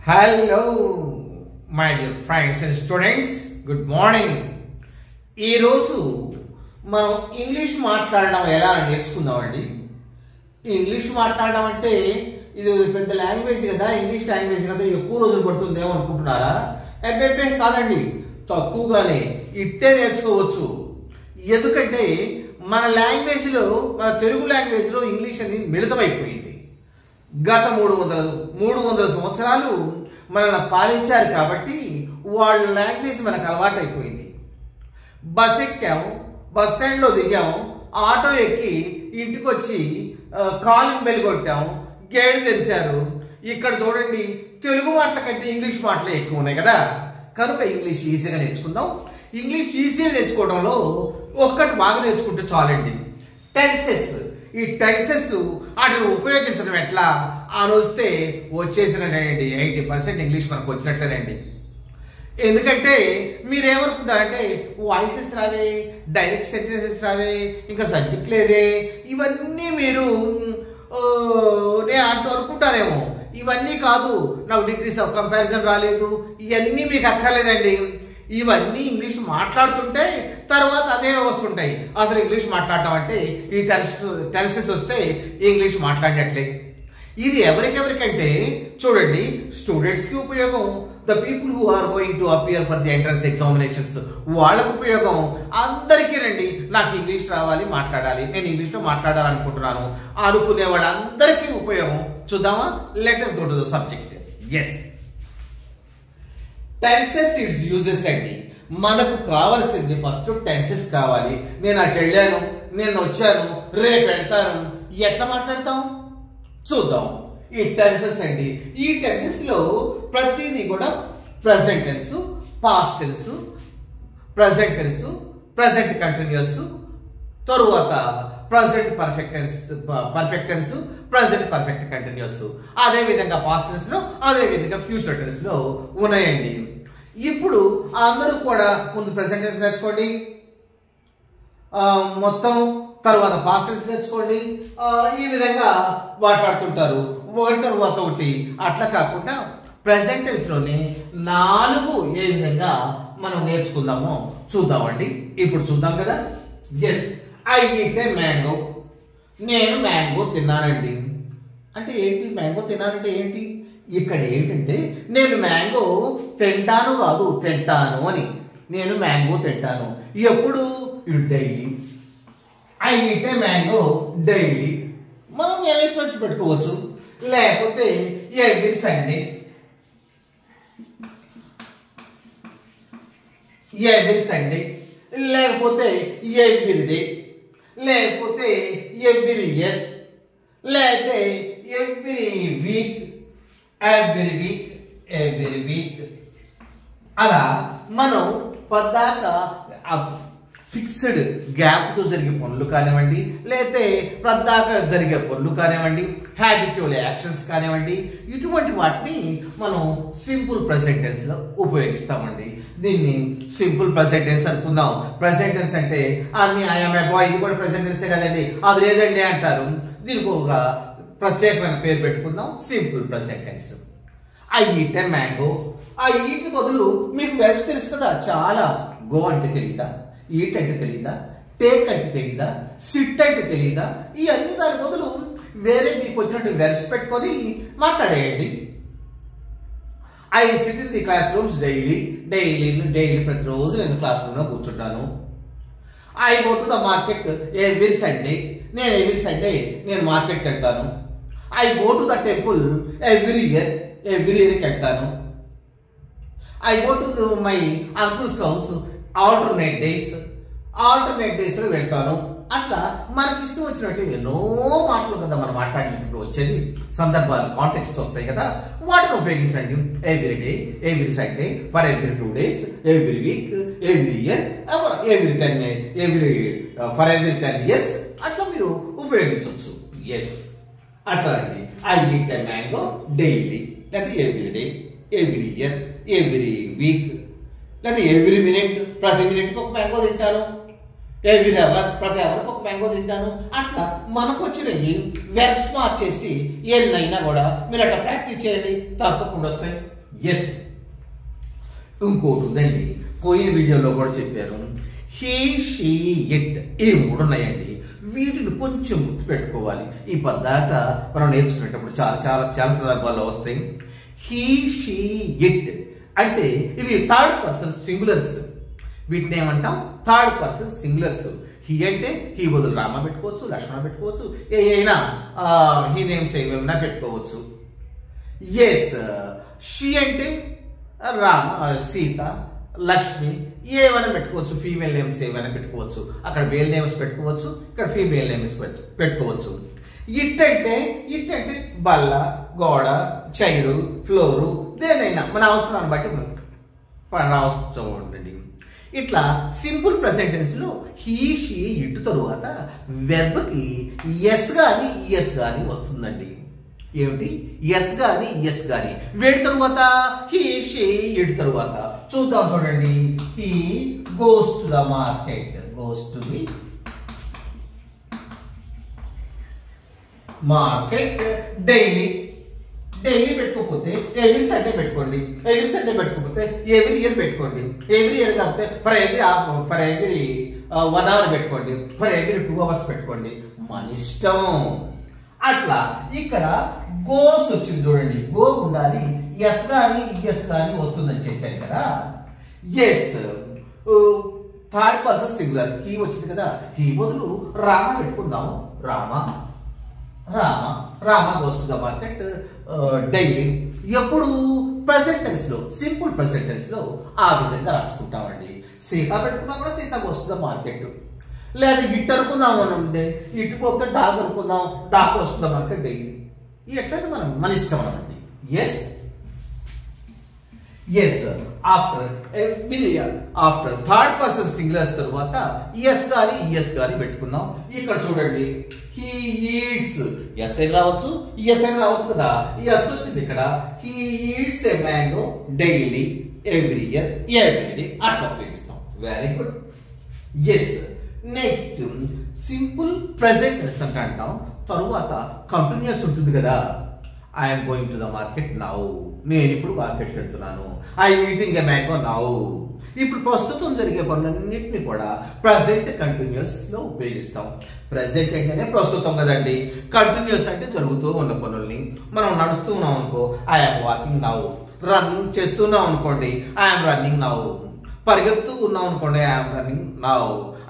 Hello, my dear friends and students. Good morning. ఈ రోజు మనం ఇంగ్లీష్ మాట్లాడడం ఎలా నేర్చుకుందామండి. ఇంగ్లీష్ మాట్లాడడం అంటే ఇది పెద్ద లాంగ్వేజ్ కదా, ఇంగ్లీష్ లాంగ్వేజ్ కదా, ఎక్కువ రోజులు పడుతుందేమో అనుకుంటున్నారా? అబ్బే కాదండి, తక్కువగానే ఇట్టే నేర్చుకోవచ్చు. ఎందుకంటే మన లాంగ్వేజ్లో, మన తెలుగు లాంగ్వేజ్లో ఇంగ్లీష్ అనేది మిళితమైపోయింది. గత 300 సంవత్సరాలు మనల్ని పాలించారు కాబట్టి వాళ్ళ లాంగ్వేజ్ మనకు అలవాటు అయిపోయింది. బస్ ఎక్కాము, బస్ స్టాండ్లో దిగాము, ఆటో ఎక్కి ఇంటికి వచ్చి కాలింగ్ బెల్ కొట్టాము, గేట్ తెరిచారు. ఇక్కడ చూడండి, తెలుగు మాటల కంటే ఇంగ్లీష్ మాటలే ఎక్కువ ఉన్నాయి కదా, కనుక ఇంగ్లీష్ ఈజీగా నేర్చుకుందాం. ఇంగ్లీష్ ఈజీగా నేర్చుకోవడంలో ఒక్కటి బాగా నేర్చుకుంటే చాలండి, టెన్సెస్. ఈ టెన్సెస్ వాటిని ఉపయోగించడం ఎట్లా అని వస్తే వచ్చేసినట్టండి 80% ఇంగ్లీష్ మనకు వచ్చినట్లేనండి. ఎందుకంటే మీరేమనుకుంటారంటే వాయిసెస్ రావే, డైరెక్ట్ సెంటెన్సెస్ రావే, ఇంకా సబ్జెక్ట్ లేదే, ఇవన్నీ మీరు అంటూ అనుకుంటారేమో. ఇవన్నీ కాదు, నాకు డిగ్రీస్ ఆఫ్ కంపారిజన్ రాలేదు, ఇవన్నీ మీకు అక్కర్లేదండి. ఇవన్నీ ఇంగ్లీష్ మాట్లాడుతుంటే తర్వాత అవే వస్తుంటాయి. అసలు ఇంగ్లీష్ మాట్లాడటం అంటే ఈ టెన్సెస్ వస్తే ఇంగ్లీష్ మాట్లాడినట్లే. ఇది ఎవరికెవరికంటే చూడండి, స్టూడెంట్స్కి ఉపయోగం, the people who are going to appear for the entrance examinations వాళ్ళకు ఉపయోగం. అందరికీ రండి, నాకు ఇంగ్లీష్ రావాలి, మాట్లాడాలి, నేను ఇంగ్లీష్లో మాట్లాడాలనుకుంటున్నాను అనుకునే వాళ్ళందరికీ ఉపయోగం. చూద్దామా? Let us go to the subject. Yes, tenses its uses అండి. మనకు కావాల్సింది ఫస్ట్ టెన్సెస్ కావాలి. నేను అటు వెళ్ళాను, నేను వచ్చాను, రేపు వెళ్తాను, ఎట్లా మాట్లాడతాం చూద్దాం. ఈ టెన్సెస్ అండి, ఈ టెన్సెస్ లో ప్రతిదీ కూడా present tense, past tense, present tense, present continuous, తరువాత present perfect tense, present perfect continuous, అదే విధంగా పాస్ట్ టెన్స్ లో, అదే విధంగా ఫ్యూచర్ టెన్స్ లో ఉన్నాయండి. ఇప్పుడు అందరూ కూడా ముందు ప్రెసెంట్ టెన్స్ నేర్చుకోండి మొత్తం, తర్వాత పాస్ట్ టెన్స్ నేర్చుకోండి. ఈ విధంగా మాట్లాడుతుంటారు ఒకటి తర్వాత ఒకటి. అట్లా కాకుండా ప్రెసెంట్ టెన్స్ లోని 4 ఏ విధంగా మనం నేర్చుకుందామో చూద్దామండి. ఇప్పుడు చూద్దాం కదా. Yes, I eat a mango. నేను మ్యాంగో తిన్నానండి. అంటే ఏంటి? మ్యాంగో తిన్నానంటే ఏంటి? ఇక్కడ ఏంటంటే నేను మ్యాంగో తింటాను కాదు, తింటాను అని. నేను మ్యాంగో తింటాను ఎప్పుడు? Daily. I eat a mango daily. మనం ఇష్టం పెట్టుకోవచ్చు, లేకపోతే ఎవ్రీ సండే, ఎవ్రీ సండే, లేకపోతే ఎవ్రీ డే, లేకపోతే ఎవ్రీ ఇయర్, లేకపోతే ఎవ్రీ వీక్, ఎవ్రీ వీక్. అలా మనం పద్దాక ఫిక్స్డ్ గ్యాప్తో జరిగే పనులు కానివ్వండి, లేకపోతే పద్దాక జరిగే పనులు కానివ్వండి, హ్యాబిచువల్ యాక్షన్స్ కానివ్వండి, ఇటువంటి వాటిని మనం సింపుల్ ప్రెసెంట్ టెన్స్ లో ఉపయోగిస్తామండి. దీన్ని సింపుల్ ప్రెసెంట్ టెన్స్ అనుకుందాం. ప్రెసెంట్ టెన్స్ అంటే అన్ని ఐఎమ్ ఏ బాయ్, ఇది కూడా ప్రెసెంట్ టెన్సే కదండి, అది లేదండి అంటారు. దీనికి ఒక ప్రత్యేకమైన పేరు పెట్టుకుందాం, simple present tense. I eat a mango. ఆ ఈట్ బదులు మీకు వెర్బ్స్ తెలుసు కదా చాలా. గో అంటే తెలియదా, ఈట్ అంటే తెలియదా, టేక్ అంటే తెలియదా, సిట్ అంటే తెలియదా, ఇవన్నీ దాని బదులు వేరే మీకు వచ్చినట్టు వెర్బ్స్ పెట్టుకొని మాట్లాడేయండి. I sit in the classrooms daily ప్రతిరోజు నేను క్లాస్ రూమ్లో కూర్చుంటాను. I go to the market every Sunday. నేను ఎవ్రీ సండే నేను మార్కెట్కి వెళ్తాను. I go to the temple every ఇయర్కి వెళ్తాను. I go to my uncle's house alternate డేస్లో వెళ్తాను. అట్లా మనకి ఇష్టం వచ్చినట్టు ఎన్నో మాటలు కదా మనం మాట్లాడేటప్పుడు వచ్చేది, సందర్భాలు, కాంటెక్స్ట్ వస్తాయి కదా, వాటిని ఉపయోగించండి. Every day, every Sunday, for every 2 days, every week, every year, for every 10 years అట్లా మీరు ఉపయోగించవచ్చు. ఎస్, అట్లా అండి. I eat a mango daily, లేకపోతే every day, every year, every week, లేకపోతే ఎవ్రీ మినిట్, ప్రతి మినిట్కి ఒక మ్యాంగో తింటాను. ఎవ్రీ అవర్ ప్రతి అవర్కి ఒక మ్యాంగో తింటాను. అట్లా మనకు వచ్చినవి వెర్బ్స్ మార్చేసి ఎన్నైనా కూడా మీరు అట్లా ప్రాక్టీస్ చేయండి, తప్పకుండా వస్తాయి. ఎస్, ఇంకోటి ఉందండి, పోయిన వీడియోలో కూడా చెప్పాను. హీ, షీ, ఇట్, ఈ 3 ఉన్నాయండి. వీటిని కొంచెం గుర్తుపెట్టుకోవాలి. ఈ పద్దాక మనం నేర్చుకునేటప్పుడు చాలా చాలా చాలా సందర్భాల్లో వస్తాయి. హీ, షీ, ఇట్ అంటే ఇవి థర్డ్ పర్సన్ సింగులర్స్. వీటిని ఏమంటాం? Third person singulars. హీ అంటే హీ బదులు రామ పెట్టుకోవచ్చు, లక్ష్మణ పెట్టుకోవచ్చు, అయినా హీ నేమ్స్ ఏమైనా పెట్టుకోవచ్చు. ఎస్, షీ అంటే రామ, సీత, లక్ష్మి ఏమైనా పెట్టుకోవచ్చు. ఫీమేల్ నేమ్స్ ఏమైనా పెట్టుకోవచ్చు. అక్కడ మేల్ నేమ్స్ పెట్టుకోవచ్చు, ఇక్కడ ఫీమేల్ నేమ్స్ పెట్టుకోవచ్చు. ఇట్ అంటే బల్ల, గోడ, చైరు, ఫ్లోరు, దేనైనా మన అవసరాన్ని బట్టి రావచ్చు ఉండండి. ఇట్లా సింపుల్ ప్రెసెంట్ టెన్స్ లో హీ, షీ, ఇట్ తరువాత వెర్బ్కి ఎస్ గాని ఈఎస్ గాని వస్తుందండి. ఏమిటి? ఎస్ గాని ఎస్ గాని. వేడి తరువాత హీ, షీ, ఇట్ తరువాత చూద్దాం, చూడండి. He goes to the market, goes to the market daily. Daily పెట్టుకోకపోతే ఎవ్రీ సండే పెట్టుకోండి, ఎవ్రీ సండే పెట్టుకోకపోతే ఎవ్రీ ఇయర్ పెట్టుకోండి, ఎవ్రీ ఇయర్ కాకపోతే ఫర్ ఎవ్రీ 1 hour పెట్టుకోండి, ఫర్ ఎవ్రీ 2 hours పెట్టుకోండి, మన ఇష్టం. అట్లా ఇక్కడ గోస్ వచ్చింది చూడండి. గో ఉండాలి, ఎస్ గాని ఈఎస్ గాని వస్తుందని చెప్పాను కదా. Yes, third person singular he వచ్చింది కదా. హీ బదులు రామ పెట్టుకుందాం. Rama goes to the market daily. ఎప్పుడు? ప్రెసెంట్ టెన్స్ లో, సింపుల్ ప్రెసెంట్ టెన్స్ లో ఆ విధంగా రాసుకుంటామండి. సీత పెట్టుకున్నా కూడా Sita goes to the market. లేదా ఇట్ అనుకుందాం అంటే ఇటు పోతే డాగ్ అనుకుందాం, డాగ్ వస్తుందా మనకి డైలీ. ఎట్లయితే మన ఇష్టం అనండి. Yes, after third person singulars తరువాత ఎస్ గాని ఈఎస్ గాని పెట్టుకుందాం. ఇక్కడ చూడండి, హీ ఈట్స్, ఎస్ అని రావచ్చు, ఈఎస్ అని రావచ్చు కదా. ఎస్ వచ్చింది ఇక్కడ. He eats a mango daily, every year, every day అట్లా ఉపయోగిస్తాం. Very good. Yes, next simple present tense అంటే అంటాం. తరువాత కంటిన్యూస్ ఉంటుంది కదా. I'm going to the market now, నేను ఇప్పుడు మార్కెట్కి వెళ్తున్నాను. I'm eating a mango now. ఇప్పుడు ప్రస్తుతం జరిగే పనులన్నింటినీ కూడా ప్రజెంట్ కంటిన్యూస్ లో ఉపయోగిస్తాం. ప్రజెంట్ అంటేనే ప్రస్తుతం కదండి. కంటిన్యూస్ అంటే జరుగుతూ ఉన్న పనుల్ని. మనం నడుస్తూ ఉన్నాం అనుకో, ఐఎమ్ వాకింగ్ నౌ. రన్నింగ్ చేస్తున్నాం అనుకోండి, ఐఎమ్ రన్నింగ్ నౌ. పరిగెత్తూ ఉన్నాం అనుకోండి, I'm running now.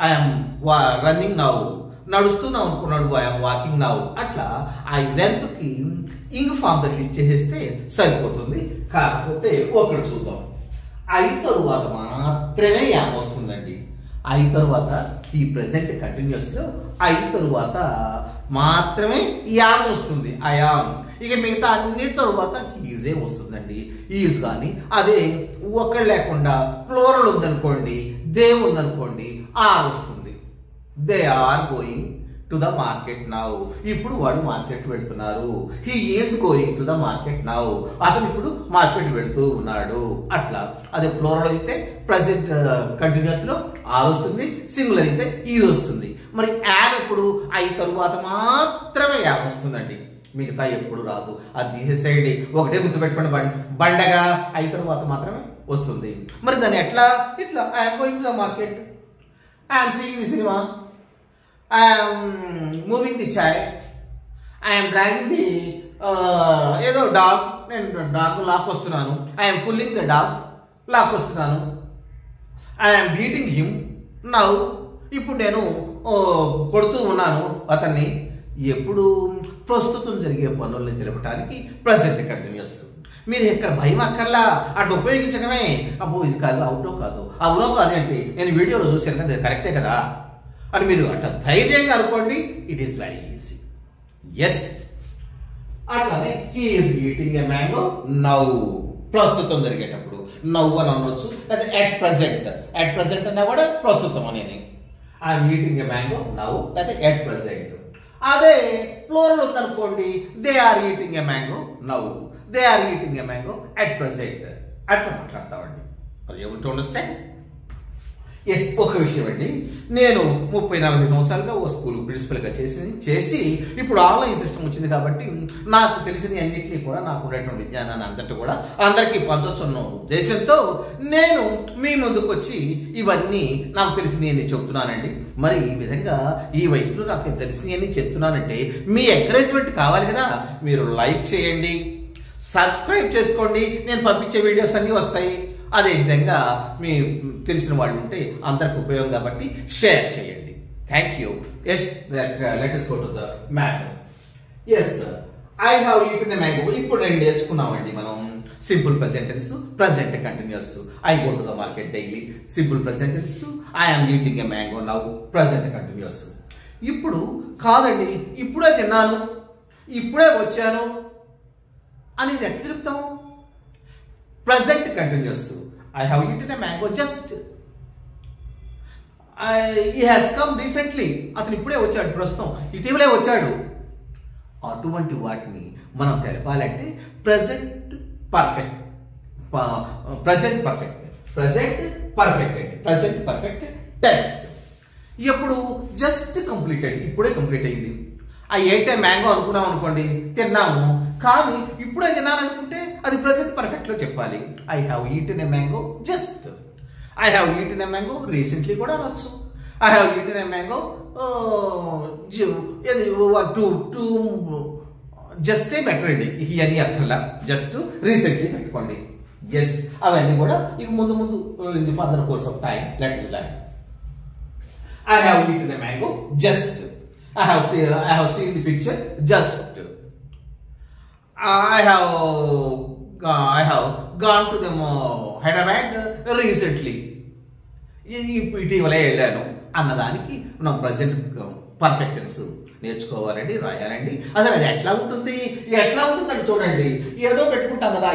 I'm running now. నడుస్తున్నాం అనుకున్నాడు, ఐఎమ్ వాకింగ్ నౌ. అట్లా ఆ వెర్బ్ కి ఇంగ్ ఫామ్ లిస్ట్ చేసేస్తే సరిపోతుంది. కాకపోతే ఒకటి చూద్దాం. ఐ తరువాత మాత్రమే యామ్ వస్తుందండి. ఐ తరువాత ఈ ప్రెసెంట్ కంటిన్యూస్ లో ఐ తరువాత మాత్రమే యామ్ వస్తుంది. అయామ్. ఇక మిగతా అన్నిటి తరువాత ఈజే వస్తుందండి. ఈజ్ కానీ అదే ఒకళ్ళు లేకుండా ప్లోరల్ ఉందనుకోండి, దే ఉందనుకోండి, ఆర్ వస్తుంది. They are going to the market now. ఇప్పుడు వాడు మార్కెట్ వెళ్తున్నారు. He is going to the market now. అతను ఇప్పుడు మార్కెట్ వెళ్తూ ఉన్నాడు. అట్లా అదే ప్లోరల్ అయితే ప్రెసెంట్ కంటిన్యూస్ లో ఆర్ వస్తుంది, సింగులర్ అయితే ఈ వస్తుంది. మరి యామ్ ఎప్పుడు? ఐ తరువాత మాత్రమే యామ్ వస్తుందండి, మిగతా ఎప్పుడు రాదు. అది తీసేసేయండి. ఒకటే గుర్తుపెట్టుకోండి, బండగా ఐ తరువాత మాత్రమే వస్తుంది. మరి దాన్ని ఎట్లా? ఇట్లా I'm going to the market, I'm seeing the cinema, I'm moving the chai, I'm driving the ఏదో డాగ్, నేను డాగ్ లాక్కొస్తున్నాను. ఐఎమ్ పుల్లింగ్ ద డాగ్, లాక్కొస్తున్నాను. I'm beating him now. ఇప్పుడు నేను కొడుతూ ఉన్నాను అతన్ని. ఎప్పుడు? ప్రస్తుతం జరిగే పనుల్ని తెలపడానికి ప్రెసెంట్ కంటిన్యూస్. మీరు ఎక్కడ భయం అక్కర్లా, అట్లా ఉపయోగించడమే. అబ్బో ఇది కాదు, అవునో కాదు, అవునో కాదు అంటే నేను వీడియోలో చూశాను కదా, కరెక్టే కదా అని మీరు అట్లా ధైర్యంగా అనుకోండి. It is very easy. Yes, అట్లానే he is eating a mango now. ప్రస్తుతం జరిగేటప్పుడు నవ్వు అని అనవచ్చు, లేదా ఎట్ ప్రెసెంట్. ఎట్ ప్రెసెంట్ అన్నా కూడా ప్రస్తుతం అనేది. I'm eating a mango now, లేదా ఎట్ ప్రెసెంట్. అదే ప్లోరల్ ఉందనుకోండి, they are eating a mango now, they are eating a mango at present. అట్లా మాట్లాడతామండి. Are you able to understand? Yes, ఒక విషయం అండి, నేను 30-40 సంవత్సరాలుగా ఓ స్కూల్ ప్రిన్సిపల్గా చేసి ఇప్పుడు ఆన్లైన్ సిస్టమ్ వచ్చింది కాబట్టి నాకు తెలిసిన అన్నింటినీ కూడా నాకు ఉన్నటువంటి విజ్ఞానాన్ని అంతటి కూడా అందరికీ పంచొచ్చున్న ఉద్దేశంతో నేను మీ ముందుకు వచ్చి ఇవన్నీ నాకు తెలిసినవన్నీ చెప్తున్నానండి. మరి ఈ విధంగా ఈ వయసులో నాకు తెలిసినవన్నీ చెప్తున్నానంటే మీ ఎంకరేజ్మెంట్ కావాలి కదా. మీరు లైక్ చేయండి, సబ్స్క్రైబ్ చేసుకోండి, నేను పంపించే వీడియోస్ అన్నీ వస్తాయి. అదేవిధంగా మీ తెలిసిన వాళ్ళు ఉంటే అందరికి ఉపయోగం కాబట్టి షేర్ చేయండి. Thank you. Yes, let us go to the matter. Yes, I have eaten a mango. ఇప్పుడు 2 నేర్చుకున్నామండి మనం. Simple present tense, present continuous. I go to the market daily, simple present tense. I am eating a mango now, present continuous. ఇప్పుడు కాదండి, ఇప్పుడే తిన్నాను, ఇప్పుడే వచ్చాను అనేది ఎట్లా చెప్తాము? Present continuous. I have eaten a mango just. He has come recently. అతను ఇప్పుడే వచ్చాడు, ప్రస్తుతం ఇటీవలే వచ్చాడు. అటువంటి వాటిని మనం తెలపాలంటే present perfect, present perfect, present perfect, present perfect tense. ఎప్పుడు జస్ట్ కంప్లీటెడ్, ఇప్పుడే కంప్లీట్ అయింది. ఆ ఏటే మ్యాంగో అనుకున్నాం అనుకోండి, తిన్నాము, కానీ ఇప్పుడే తినాలనుకుంటే అది ప్రెజెంట్ పర్ఫెక్ట్ లో చెప్పాలి. I have eaten a mango just. I have eaten a mango recently కూడా అనొచ్చు. I have eaten a mango too జస్టే బెటర్ అండి. ఇవన్నీ అక్కర్లా, జస్ట్ రీసెంట్లీ పెట్టుకోండి. ఎస్, అవన్నీ కూడా ఇక ముందు in the further course of time let's learn. I have eaten a mango just. I have seen the picture just. I have gone to the Hyderabad recently. ఇటీవలే వెళ్ళాను అన్నదానికి మనం ప్రజెంట్ పర్ఫెక్ట్ టెన్స్ నేర్చుకోవాలండి, రాయాలండి. అసలు అది ఎట్లా ఉంటుంది అంటే చూడండి, ఏదో పెట్టుకుంటాం కదా,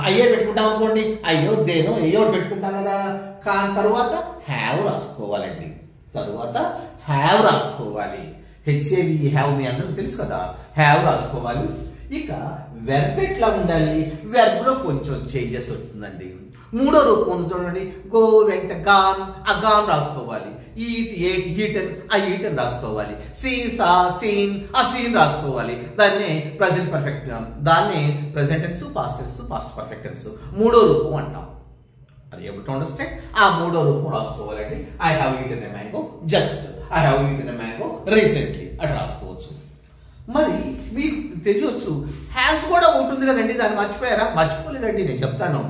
అయ్యో పెట్టుకుంటాం అనుకోండి, అయ్యో దేనో అయ్యో పెట్టుకుంటాం కదా. కానీ తర్వాత హ్యావ్ రాసుకోవాలండి, తరువాత హ్యావ్ రాసుకోవాలి. హెచ్ఏవి హ్యావ్ మీ అందరికి తెలుసు కదా, హ్యావ్ రాసుకోవాలి. ఇక వెర్బ్ ఎట్లా ఉండాలి? వెర్బ్ లో కొంచెం చేంజెస్ వస్తుందండి. 3వ రూపం చూడండి, గో వెంట గాన్, ఆ గాన్ రాసుకోవాలి. ఈట్ ఏట్ ఈటన్, ఆ ఈటన్ రాసుకోవాలి. సీ సా సీన్, ఆ సీన్ రాసుకోవాలి. దాన్ని ప్రెజెంట్ పర్ఫెక్ట్, దాన్ని present tense, past tense, past perfect tense 3వ రూపం అంటాం. Are you able to understand? ఆ 3వ రూపం రాసుకోవాలండి. I have eaten a mango just, I have eaten a mango recently అటు రాసుకోవచ్చు. మరి మీకు తెలియచ్చు హ్యాస్ కూడా ఉంటుంది కదండి, దాన్ని మర్చిపోయారా? మర్చిపోలేదండి, నేను చెప్తాను.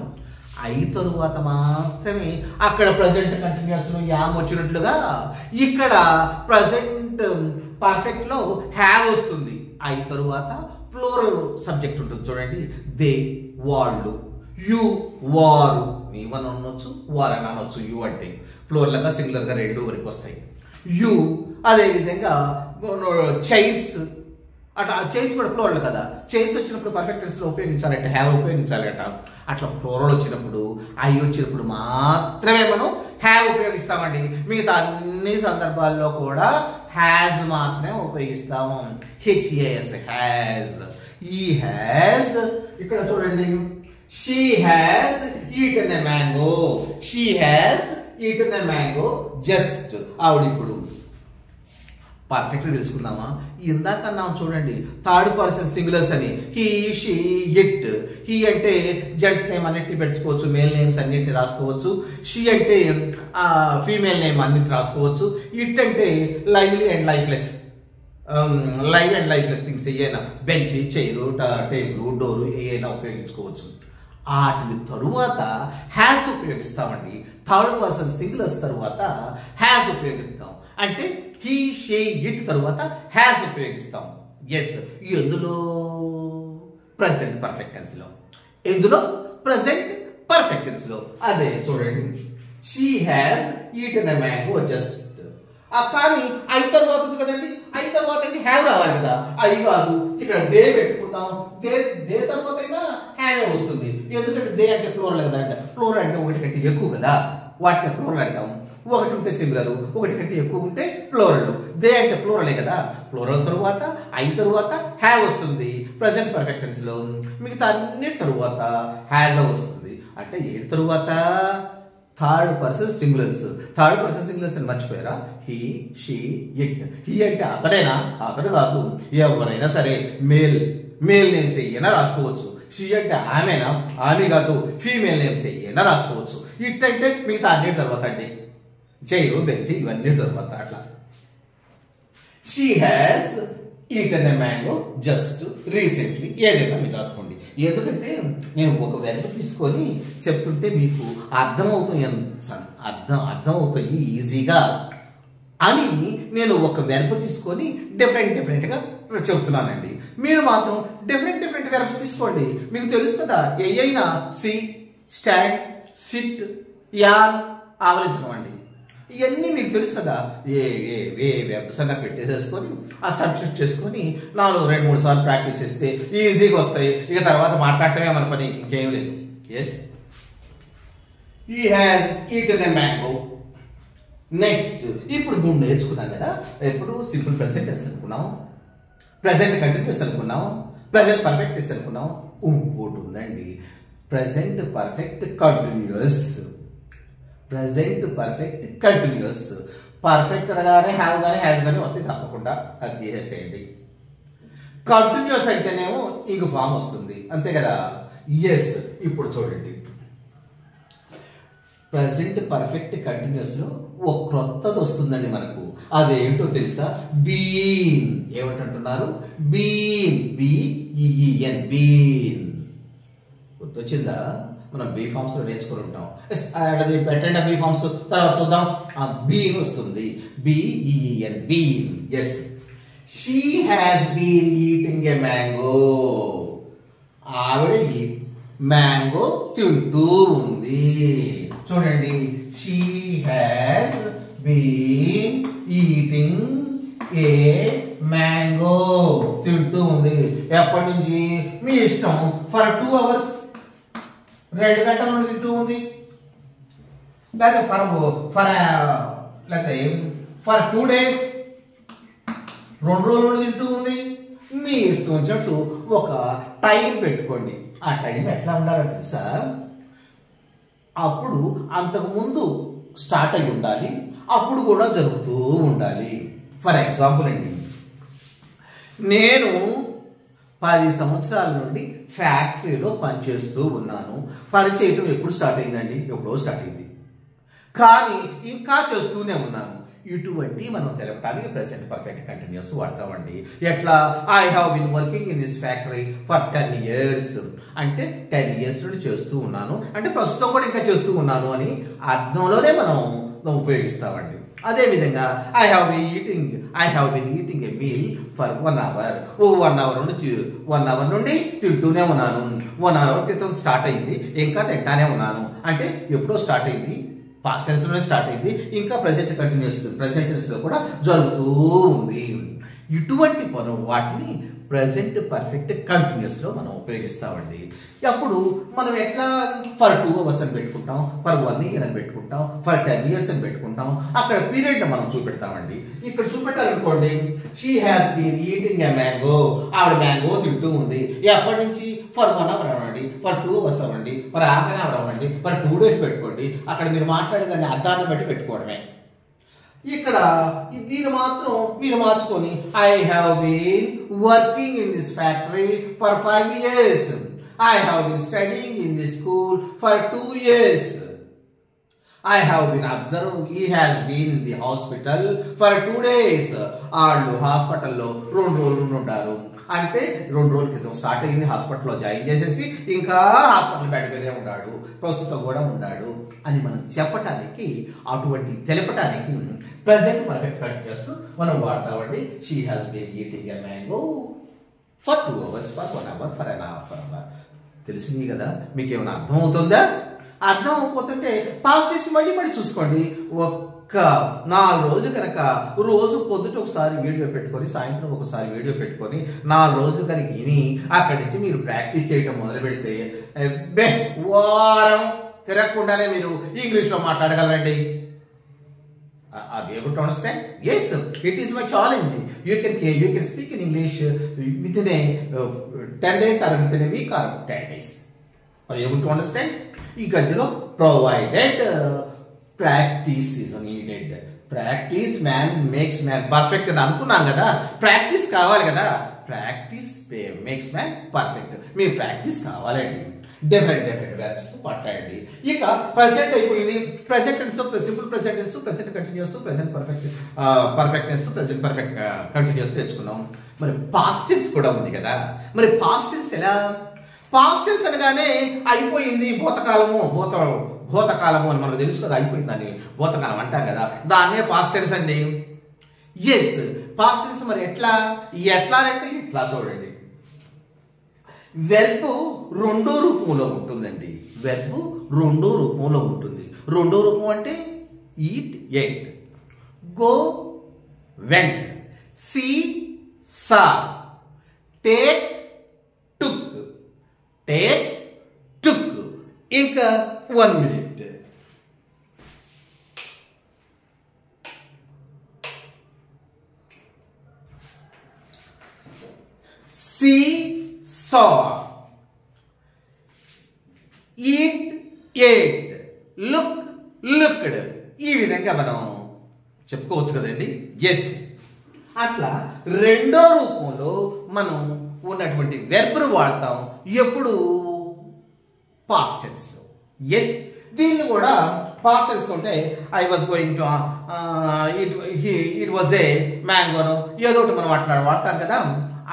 ఐ తరువాత మాత్రమే అక్కడ ప్రజెంట్ కంటిన్యూస్ లో యామ్ వచ్చినట్లుగా ఇక్కడ ప్రజెంట్ పర్ఫెక్ట్ లో హ్యావ్ వస్తుంది. ఐ తరువాత ప్లూరల్ సబ్జెక్ట్ ఉంటుంది చూడండి, దే, వాళ్ళు, యు, వారు, నీవని అనొచ్చు, వారని అనొచ్చు. యు అంటే ప్లూరల్ గా సింగులర్ గా 2 వరకు వస్తాయి. యు, అదే విధంగా చైర్స్, అట్లా చైర్స్ కూడా ప్లూరల్ కదా. చైర్స్ వచ్చినప్పుడు పర్ఫెక్ట్ టెన్స్ లో ఉపయోగించాలంటే హ్యావ్ ఉపయోగించాలట. అట్లా ప్లూరల్ వచ్చినప్పుడు, ఐ వచ్చినప్పుడు మాత్రమే మనం హ్యావ్ ఉపయోగిస్తామండి. మిగతా అన్ని సందర్భాల్లో కూడా హ్యాజ్ మాత్రమే ఉపయోగిస్తాము. HAS, has. ఈ హ్యాజ్ ఇక్కడ చూడండి, she has eaten a mango, she has eaten a mango just. ఆవిడ ఇప్పుడు పర్ఫెక్ట్గా తెలుసుకుందామా? ఇందాక అన్నాం చూడండి, థర్డ్ పర్సన్ సింగులర్స్ అని. He, she, it. హీ అంటే జెంట్స్ నేమ్ అన్నిటిని పెట్టుకోవచ్చు, మేల్ నేమ్స్ అన్నిటిని రాసుకోవచ్చు. షీ అంటే ఫీమేల్ నేమ్ అన్నిటి రాసుకోవచ్చు. ఇట్ అంటే lively and lifeless, live and lifeless things ఏదైనా, బెంచ్, చైరు, టేబుల్, డోరు ఏదైనా ఉపయోగించుకోవచ్చు. వాటి తరువాత హ్యాస్ ఉపయోగిస్తామండి. థర్డ్ పర్సన్ సింగులర్స్ తరువాత హ్యాస్ ఉపయోగిస్తాం. అంటే హీ, షీ, ఇట్ తరువాత హ్యాస్ ఉపయోగిస్తాం. ఎస్, ఎందులో? ప్రెజెంట్ పర్ఫెక్ట్ టెన్స్ లో. ఎందులో? ప్రెజెంట్ పర్ఫెక్ట్ టెన్స్ లో. అదే చూడండి, she has eaten a mango just. కానీ ఐ తర్వాత ఉంది కదండి, ఐ తర్వాత అయితే హ్యావ్ రావాలి కదా. ఐ కాదు, ఇక్కడ దే పెట్టుకుంటాం. దే తర్వాత అయినా హ్యావ్ వస్తుంది, ఎందుకంటే దే అంటే ప్లూరల్ కదా. అంటే ప్లూరల్ అంటే ఒకటి కంటే ఎక్కువ కదా, వాటిని ప్లూరల్ అంటాం. ఒకటి ఉంటే సింగులర్, ఒకటి కంటే ఎక్కువ ఉంటే ప్లూరల్. దే అంటే ప్లూరలే కదా. ప్లూరల్ తరువాత ఐ తరువాత హ్యావ్ వస్తుంది ప్రెజెంట్ పర్ఫెక్ట్ టెన్స్ లో. మిగతా అన్ని తరువాత హ్యాజ్ వస్తుంది. అంటే ఏడు తరువాత third person singulars. Third person singulars అని మర్చిపోయారా? He, she, it. హీ అంటే అతడేనా? అతడు కాదు. ఎవరైనా సరే మేల్ నేమ్స్ ఏమైనా రాసుకోవచ్చు. షీ అంటే ఆమెనా? ఆమె కాదు. ఫీమేల్ నేమ్స్ ఏమైనా రాసుకోవచ్చు. ఇట్ అంటే మిగతా అన్నిటి తర్వాత అండి. చైరు, బెంచ్ ఇవన్నీ తర్వాత అట్లా. She has eaten a mango just recently. ఏదైనా మీరు రాసుకోండి. ఎందుకంటే నేను ఒక వెర్బ్ తీసుకొని చెప్తుంటే మీకు అర్థమవుతాయి ఈజీగా అని నేను ఒక వెర్బ్ తీసుకొని డిఫరెంట్గా చెప్తున్నానండి. మీరు మాత్రం డిఫరెంట్ వెర్బ్స్ తీసుకోండి. మీకు తెలుసు కదా, అయినా సి, స్టాండ్, సిట్, యాన్, ఆవరించడం. ఇవన్నీ మీకు తెలుసు కదా. ఏ వెబ్స్ అన్నా పెట్టేసేసుకొని ఆ సబ్స్టిట్యూట్ చేసుకొని 2-3 సార్లు ప్రాక్టీస్ చేస్తే ఈజీగా వస్తాయి. ఇక తర్వాత మాట్లాడటమే మన పని, ఇంకేం లేదు. Yes, he has eaten a mango. Next, ఇప్పుడు 3 నేర్చుకున్నాం కదా. ఎప్పుడు సింపుల్ ప్రెసెంట్ టెన్స్ అనుకున్నాం, ప్రెసెంట్ కంటిన్యూస్ అనుకున్నాం, ప్రెసెంట్ పర్ఫెక్ట్ టెన్స్ అనుకున్నాం. ఇంకోటి ఉందండి, present perfect continuous. Present perfect continuous. Perfect అనగానే హ్యావ్ కానీ హ్యాస్ కానీ వస్తే తప్పకుండా అది చేసేసేయండి. కంటిన్యూస్ అంటేనేమో ఇంక ఫామ్ వస్తుంది, అంతే కదా. ఎస్, ఇప్పుడు చూడండి, ప్రెసెంట్ పర్ఫెక్ట్ కంటిన్యూస్ లో ఒక క్రొత్తది వస్తుందండి మనకు. అదేంటో తెలుసా? బీన్. ఏమంటున్నారు? బీన్. BEN, been. గుర్తొచ్చిందా? మనం బీ ఫార్మ్స్ లో నేర్చుకుని ఉంటాం. పెట్టండి బీ ఫార్మ్స్, తర్వాత చూద్దాం. బీన్ వస్తుంది. B E E N, been. Yes, she has been eating a mango. ఆవిడ మ్యాంగో తింటూ ఉంది. చూడండి, she has been eating a mango. తింటూ ఉంది. ఎప్పటి నుంచి? మీ ఇష్టం. ఫర్ 2 hours, 2 గంటల నుండి తింటూ ఉంది. లేకపోతే ఫర్ 2 days, 2 రోజుల నుండి తింటూ ఉంది. మీ ఇష్టం వచ్చినట్టు ఒక టైం పెట్టుకోండి. ఆ టైం ఎట్లా ఉండాలంటే తెలుసా? అప్పుడు అంతకు ముందు స్టార్ట్ అయి ఉండాలి, అప్పుడు కూడా జరుగుతూ ఉండాలి. ఫర్ ఎగ్జాంపుల్ అండి, నేను 10 సంవత్సరాల నుండి ఫ్యాక్టరీలో పనిచేస్తూ ఉన్నాను. పని చేయటం ఎప్పుడు స్టార్ట్ అయిందండి? ఎప్పుడో స్టార్ట్ అయింది, కానీ ఇంకా చేస్తూనే ఉన్నాను. ఇటువంటి మనం తెలపడానికి ప్రెసెంట్ పర్ఫెక్ట్ కంటిన్యూస్ వాడతామండి. ఎట్లా? I have been working in this factory for 10 years. అంటే 10 years నుండి చేస్తూ ఉన్నాను అంటే ప్రస్తుతం కూడా ఇంకా చేస్తూ ఉన్నాను అని అర్థంలోనే మనం ఉపయోగిస్తామండి. అదే విధంగా I have been eating a meal for 1 hour. 1 hour నుండి తింటూనే ఉన్నాను. 1 hour క్రితం స్టార్ట్ అయింది, ఇంకా తింటానే ఉన్నాను. అంటే ఎప్పుడో స్టార్ట్ అయింది, పాస్ట్ టెన్స్ లోనే స్టార్ట్ అయింది, ఇంకా ప్రెసెంట్ టెన్స్ లో కూడా జరుగుతూ ఉంది. ఇటువంటి వాటిని ప్రెసెంట్ పర్ఫెక్ట్ కంటిన్యూస్ లో మనం ఉపయోగిస్తామండి. అప్పుడు మనం ఎట్లా ఫర్ 2 hours అని పెట్టుకుంటాం, ఫర్ 1 year అని పెట్టుకుంటాం, ఫర్ 10 years అని పెట్టుకుంటాం. అక్కడ పీరియడ్ మనం చూపెడతామండి. ఇక్కడ చూపెట్టాలనుకోండి, she has been eating a mango. ఆవిడ మ్యాంగో తింటూ ఉంది. ఎప్పటి నుంచి? ఫర్ 1 hour అవ్వండి, ఫర్ 2 hours అవ్వండి, ఫర్ ½ an hour అవ్వండి, ఫర్ 2 days పెట్టుకోండి. అక్కడ మీరు మాట్లాడేదాన్ని అర్థాన్ని బట్టి పెట్టుకోవడమే. ఇక్కడ దీన్ని మాత్రం మీరు మార్చుకొని I have been working in this factory for 5 years. I have been studying in this school for 2 years. I have been observed. He has been in the hospital for 2 days. వాళ్ళు హాస్పిటల్లో 2 రోజులు ఉంటారు. అంటే 2 రోజుల క్రితం స్టార్ట్ అయింది, హాస్పిటల్లో join చేసేసి ఇంకా హాస్పిటల్ బెడ్ మీదే ఉన్నాడు, ప్రస్తుతం కూడా ఉన్నాడు అని మనం చెప్పటానికి, అటువంటి తెలపటానికి ప్రెసెంట్ పర్ఫెక్ట్ కంటిన్యూస్ మనం వాడతామండి. She has been eating a mango for 2 hours, for 1 hour, for an hour. తెలిసింది కదా? మీకు ఏమైనా అర్థం అవుతుందా? అర్థం అవ్వకపోతుంటే పాస్ చేసి మళ్ళీ చూసుకోండి. ఒక్క 4 రోజులు కనుక రోజు పొద్దుట ఒకసారి వీడియో పెట్టుకొని, సాయంత్రం ఒకసారి వీడియో పెట్టుకొని 4 రోజులు కనుక విని అక్కడి నుంచి మీరు ప్రాక్టీస్ చేయటం మొదలు పెడితే వారం తిరగకుండానే మీరు ఇంగ్లీష్లో మాట్లాడగలరండి. Are you able to understand? Yes, it is my challenge. You can speak in English within a 10 days or within a week or 10 days. Are you able to understand? ఈ గదిలో provided practice is needed. Practice makes man perfect అని అనుకున్నాం కదా, practice కావాలి కదా. Practice makes man perfect. మీరు practice కావాలండి. Different verbs మాట్లాడండి. ఇక ప్రెసెంట్ అయిపోయింది. Present tense, simple present tense, present continuous, present perfectness, present perfect continuous తెచ్చుకున్నాం. మరి పాస్ట్ టెన్స్ కూడా ఉంది కదా. మరి పాస్ట్ టెన్స్ ఎలా? పాస్ట్ టెన్స్ అనగానే అయిపోయింది, భూతకాలము అని మనకు తెలుసు కదా, అయిపోయిందని భూతకాలం అంటాం కదా, దాన్నే పాస్ట్ టెన్స్ అండి. Yes, past tense. మరి ఎట్లా అంటే ఇట్లా చూడండి. వెర్బ్ రెండో రూపంలో ఉంటుందండి. వెర్బ్ రెండో రూపంలో ఉంటుంది. రెండో రూపం అంటే eat ate, go went, see saw, take took, ఇంకా 1 minute. See saw, eat ate, looked. ఈ విధంగా మనం చెప్పుకోవచ్చు కదండి. ఎస్, అట్లా రెండో రూపంలో మనం ఉన్నటువంటి వెర్బ్ను వాడతాం ఎప్పుడు? పాస్ట్ టెన్స్ లో. ఎస్, దీన్ని కూడా పాస్ట్ టెన్స్ కొంటే I was going to, it was a మ్యాంగోను, ఏదో ఒకటి మనం వాడతాం కదా.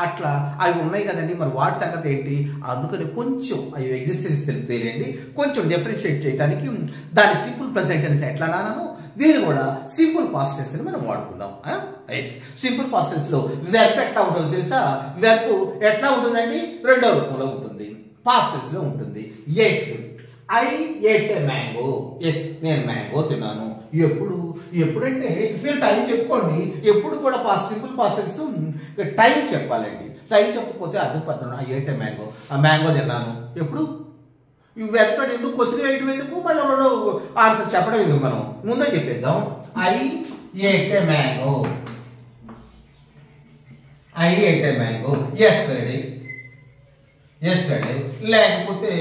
అట్లా అవి ఉన్నాయి కదండి. మరి వాటి సంగతి ఏంటి? అందుకని కొంచెం అవి ఎగ్జిస్టెన్స్ తెలియండి. కొంచెం డిఫరెన్షియేట్ చేయడానికి దాని సింపుల్ ప్రెసెంట్ టెన్స్ ఎట్లా అన్నాను, దీన్ని కూడా సింపుల్ పాస్ట్ టెన్స్ అని మనం వాడుకుందాం. సింపుల్ పాస్ట్ టెన్స్ లో వెర్బ్ ఎట్లా ఉంటుందో తెలుసా? వెర్బ్ ఎట్లా ఉంటుందండి? రెండో రూపంలో ఉంటుంది, పాస్ట్ టెన్స్ లో ఉంటుంది. Yes, I ate a mango. Yes, నేను మ్యాంగో తిన్నాను. ఎప్పుడంటే మీరు టైం చెప్పుకోండి. ఎప్పుడు కూడా సింపుల్ పాస్ట్ టెన్స్ టైం చెప్పాలండి. టైం చెప్పకపోతే అర్థం పడుతున్నాను. ఐ ఏట్ ఏ మ్యాంగో, ఆ మ్యాంగో తిన్నాను. ఎప్పుడు? వెతకడం ఎందుకు? క్వశ్చన్ వేయటం ఎందుకు? మళ్ళీ ఆన్సర్ చెప్పడం ఎందుకు? మనం ముందే చెప్పేద్దాం. I ate a mango, I ate a mango yesterday, లేకపోతే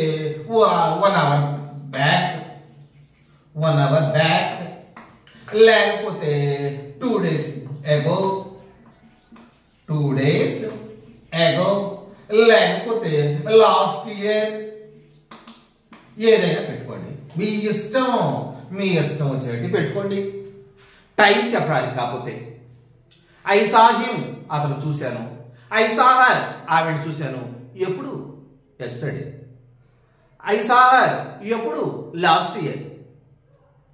1 hour back, లేకపోతే 2 days ago, లేకపోతే లాస్ట్ ఇయర్. ఏదైనా పెట్టుకోండి, మీ ఇష్టం వచ్చేటి పెట్టుకోండి. టైం చెప్పాలి. కాకపోతే ఐ సా హిమ్, అతను చూశాను. ఐ సా హర్, ఆవిడ చూశాను. ఎప్పుడు? yesterday. ఐ సా హర్ ఎప్పుడు? Last year.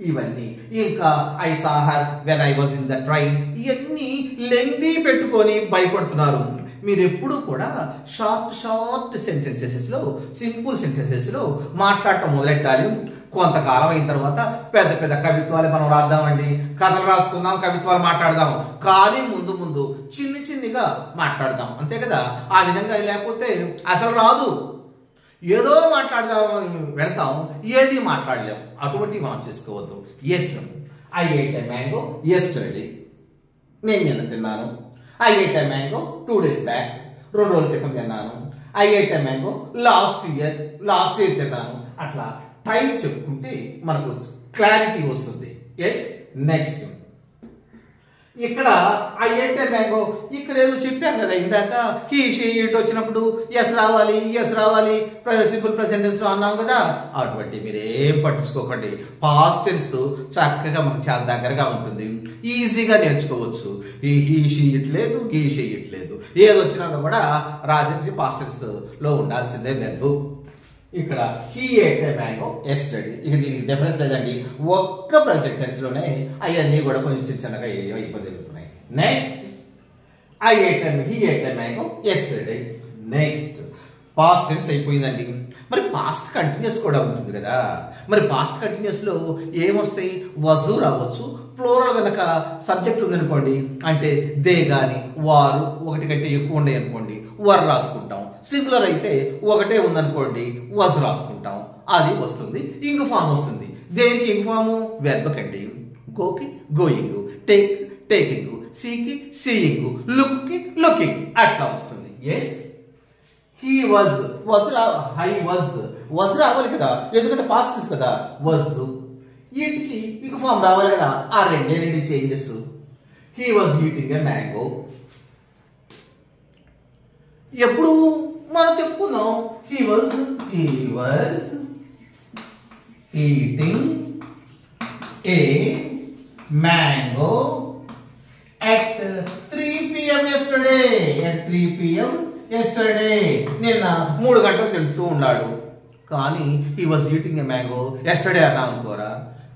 ఇవన్నీ ఇంకా I saw her when I was in the train. ఇవన్నీ లెంగ్తీ పెట్టుకొని భయపడుతున్నారు. మీరు ఎప్పుడు కూడా షార్ట్ సెంటెన్సెస్ లో, సింపుల్ సెంటెన్సెస్ లో మాట్లాడటం మొదలెట్టాలి. కొంతకాలం అయిన తర్వాత పెద్ద కవిత్వాలు మనం రాద్దామండి, కథలు రాసుకుందాం, కవిత్వాలు మాట్లాడదాం. కానీ ముందు చిన్నిగా మాట్లాడదాం, అంతే కదా. ఆ విధంగా లేకపోతే అసలు రాదు. ఏదో మాట్లాడదాం వెళ్తాం, ఏది మాట్లాడలేం. అటువంటి మనం చేసుకోవద్దు. Yes, I ate a mango yesterday, నేను నిన్న తిన్నాను. I ate a mango 2 days back, 2 రోజుల క్రితం తిన్నాను. I ate a mango last year తిన్నాను. అట్లా టైం చెప్పుకుంటే మనకు క్లారిటీ వస్తుంది. ఎస్, నెక్స్ట్ ఇక్కడ ఐ ఏట్ ఏ మ్యాంగో, ఇక్కడ ఏదో చెప్పాం కదా ఇందాక, హీ షీ ఇట్ వచ్చినప్పుడు ఎస్ రావాలి, సింపుల్ ప్రెసెంట్ టెన్స్ లో అన్నాం కదా. అటువంటి మీరేం పట్టించుకోకండి. పాస్ట్ టెన్స్ చక్కగా మనకు చాలా దగ్గరగా ఉంటుంది, ఈజీగా నేర్చుకోవచ్చు. ఈ హీ షీ ఇట్ లేదు, హీ షీ ఇట్ లేదు, ఏది వచ్చినా కూడా రాసేసి పాస్ట్ టెన్స్ లో ఉండాల్సిందే వెర్బ్. ఇక్కడ he ate a mango yesterday. ఇక దీనికి డిఫరెన్స్ లేదండి. ఒక్క ప్రెసెంట్ టెన్స్ లోనే అవన్నీ కూడా కొంచెం చిన్నగా అయిపోతున్నాయి. Next he ate a mango yesterday. Next past tense అయిపోయిందండి. మరి పాస్ట్ కంటిన్యూస్ కూడా ఉంటుంది కదా. మరి పాస్ట్ కంటిన్యూస్ లో ఏమొస్తాయి? వజు రావచ్చు. ప్లూరల్ కనుక సబ్జెక్ట్ ఉందనుకోండి, అంటే దే గాని వారు ఒకటి కంటే ఎక్కువ ఉన్నాయి అనుకోండి, వర్ రాసుకుంటాం. సింగులర్ అయితే ఒకటే ఉందనుకోండి, వజ్ రాసుకుంటాం. అది వస్తుంది. ఇంక ఫామ్ వస్తుంది. దేనికి ఇంక ఫాము? వెర్బ్ కండి. గోకి గోయింగ్, టేకింగ్, సీకి సీయింగ్, లుక్కి లుకింగ్, అట్లా వస్తుంది. ఎస్, హీ వాజ్ రావాలి కదా, ఎందుకంటే పాస్ట్ టెన్స్ కదా. వజ్, వీటికి ఇక ఫామ్ రావాలి కదా, ఆ రెండు changes. He was eating a mango. ఎప్పుడు మనం చెప్పుకుందాం, he was eating a mango at 3 p.m. yesterday. At 3 p.m. yesterday. నిన్న 3 గంటలు తింటూ ఉన్నాడు. కానీ he was eating a mango yesterday అన్నా అనుకోరా,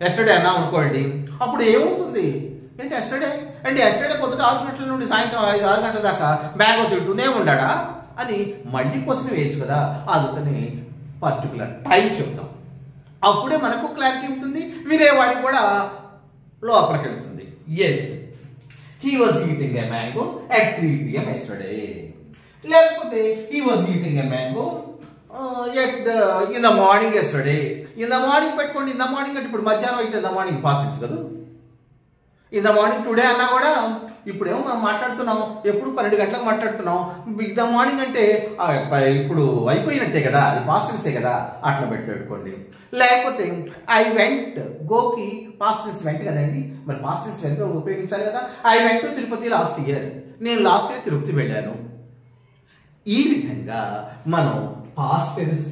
yesterday అన్నా అనుకోండి, అప్పుడు ఏమవుతుంది ఏంటి yesterday అంటే yesterday పొద్దుట 6 గంటల నుండి సాయంత్రం 5-6 గంటల దాకా మ్యాంగో తింటూనే ఉన్నాడా అని మళ్ళీ క్వశ్చన్ వేయచ్చు కదా. అందుకని పర్టికులర్ టైం చెప్తాం, అప్పుడే మనకు క్లారిటీ ఉంటుంది, వినేవాడికి కూడా లోపలికి వెళ్తుంది. Yes, he was eating a mango at 3 p.m. yesterday. లేకపోతే he was eating a mango in the morning yesterday. in the morning పెట్టుకోండి. in the morning అంటే ఇప్పుడు మధ్యాహ్నం అయితే in the morning past tense కదా. in the morning టుడే అన్నా కూడా ఇప్పుడేమో మనం మాట్లాడుతున్నాం, ఎప్పుడు 12 గంటలకు మాట్లాడుతున్నాం. in the morning అంటే ఇప్పుడు అయిపోయినట్టే కదా, అది పాస్ట్ టెన్సే కదా, అట్లా పెట్టుకోండి. లేకపోతే ఐ వెంట్, గోకి పాస్ట్ టెన్స్ వెంట్ కదండి, మరి పాస్ట్ టెన్స్ వెంట ఉపయోగించాలి కదా. I went to Tirupati last year. నేను లాస్ట్ ఇయర్ తిరుపతి వెళ్ళాను. ఈ విధంగా మనం past tense,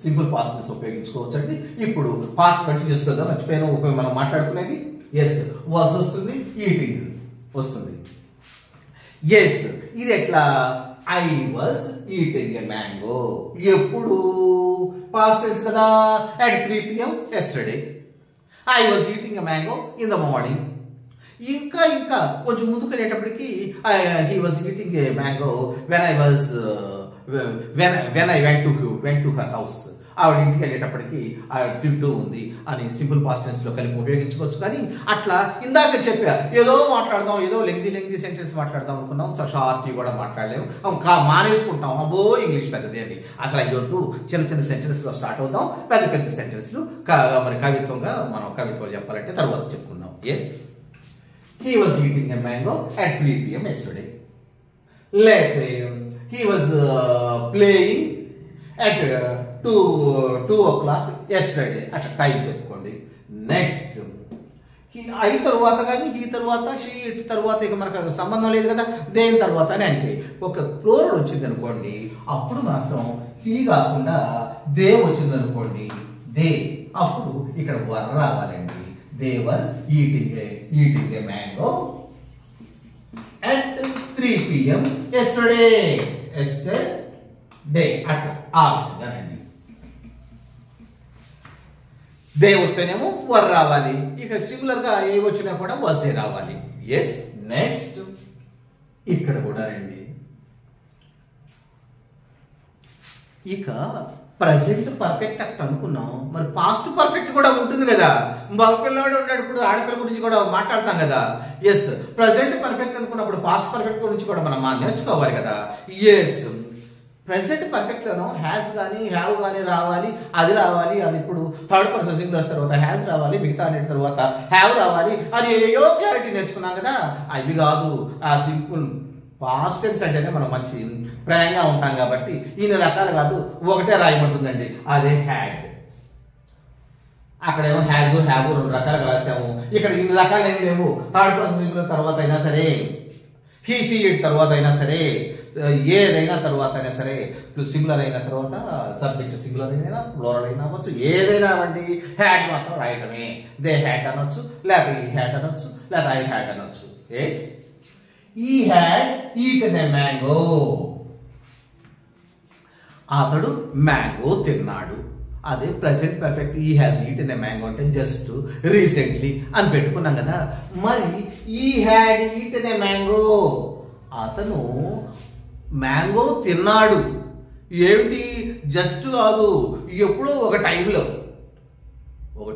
simple past tense ఉపయోగించుకోవచ్చు అండి. ఇప్పుడు పాస్ట్ కంటిన్యూస్ కదా, మర్చిపోయాను మనం మాట్లాడుకునేది. ఎస్, వాజ్ వస్తుంది, ఈటింగ్ వస్తుంది. ఎస్, ఇది ఎట్లా, I was eating a mango. ఎప్పుడు పాస్ట్ టెన్స్ కదా, at 3 p.m. yesterday. I was eating a mango in the morning. ఇంకా కొంచెం ముందుకు వెళ్ళేటప్పటికి he was eating a mango when I went to her house. ఆవిడ ఇంటికి వెళ్ళేటప్పటికి తింటూ ఉంది అని సింపుల్ పాస్ట్ టెన్స్ లో కలిపి ఉపయోగించుకోవచ్చు. కానీ అట్లా ఇందాక చెప్పా, ఏదో మాట్లాడదాం, ఏదో లెంగ్దీ సెంటెన్స్ మాట్లాడదాం అనుకున్నాం, షార్ట్ కూడా మాట్లాడలేము, మానేసుకుంటాం, అబ్బో ఇంగ్లీష్ పెద్దది అని. అసలు అయ్యొద్దు, చిన్న సెంటెన్స్ లో స్టార్ట్ అవుతాం, పెద్ద సెంటెన్స్లు మరి కవిత్వంగా మనం కవిత్వాలు చెప్పాలంటే తర్వాత చెప్పుకుందాం. Yes, he was eating a mango at 3 p.m. yesterday. లేకపోతే he was playing at 2 o'clock yesterday. అట్లా టైం చెప్పుకోండి. నెక్స్ట్, ఐ తర్వాత కానీ ఈ తర్వాత షీ ఇట్ తర్వాత ఇక మనకు సంబంధం లేదు కదా, దేని తర్వాత అని అంటే ఒక ప్లూరల్ వచ్చింది అనుకోండి, అప్పుడు మాత్రం హీ కాకుండా దే వచ్చింది అనుకోండి, దే, అప్పుడు ఇక్కడ వర్ రావాలండి. They were eating a mango at 3 p.m. yesterday. అట్లా ఆ విధంగానండి. దే వస్తేనేమో వర్ రావాలి, ఇక సిమిలర్ గా ఏ వచ్చినా కూడా వజే రావాలి. ఎస్, నెక్స్ట్ ఇక్కడ కూడా రండి. ఇక ప్రజెంట్ పర్ఫెక్ట్ అట్ అనుకున్నాం, మరి పాస్ట్ పర్ఫెక్ట్ కూడా ఉంటుంది కదా. మగపిల్లవాడు ఉన్నాడు, ఇప్పుడు ఆడపిల్ల గురించి కూడా మాట్లాడతాం కదా. ఎస్, ప్రజెంట్ పర్ఫెక్ట్ అనుకున్నప్పుడు పాస్ట్ పర్ఫెక్ట్ గురించి కూడా మనం నేర్చుకోవాలి కదా. ఎస్, ప్రెసెంట్ పర్ఫెక్ట్ లోనో హ్యాస్ కానీ హ్యావ్ కానీ రావాలి, అది రావాలి, అది ఇప్పుడు థర్డ్ పర్సన్ సింగులర్ తర్వాత హ్యాస్ రావాలి, మిగతా అన్నిటి తర్వాత హ్యావ్ రావాలి, అది ఏయో క్లారిటీ నేర్చుకున్నాం కదా. అవి కాదు, ఆ సింపుల్ పాస్ట్ టెన్స్ అంటేనే మనం మంచి ప్రాయంగా ఉంటాం కాబట్టి ఇన్ని రకాలు కాదు, ఒకటే రాయమంటుందండి, అదే హ్యాడ్. అక్కడేమో హ్యాజ్ హ్యావ్ 2 రకాలుగా రాసాము, ఇక్కడ ఇన్ని రకాలు ఏం లేవు. థర్డ్ పర్సన్ సింగులర్ తర్వాత అయినా సరే, హీ షీ ఇట్ తర్వాత అయినా సరే, ఏదైనా తర్వాత అయినా సరే, సింగులర్ అయిన తర్వాత సబ్జెక్ట్ సింగులర్ అయినా ప్లూరల్ అయినా అవ్వచ్చు, ఏదైనా అవ్వండి, హ్యాడ్ మాత్రం రాయటమే. దే హ్యాడ్ అనొచ్చు, లేక ఈ హ్యాడ్ అనొచ్చు, లేక ఐ హ్యాడ్ అనొచ్చు. ఎస్, ఈ హ్యాడ్ ఈటెన్ ఏ మ్యాంగో. అతడు మ్యాంగో తిన్నాడు. అదే ప్రెసెంట్ పర్ఫెక్ట్, ఈ హ్యాస్ ఈటెన్ ఏ మ్యాంగో అంటే జస్ట్ రీసెంట్లీ అని పెట్టుకున్నాం కదా. మరి ఈ హ్యాడ్ ఈటెన్ ఏ మ్యాంగో, అతను మ్యాంగో తిన్నాడు. ఏమిటి, జస్ట్ కాదు, ఎప్పుడో ఒక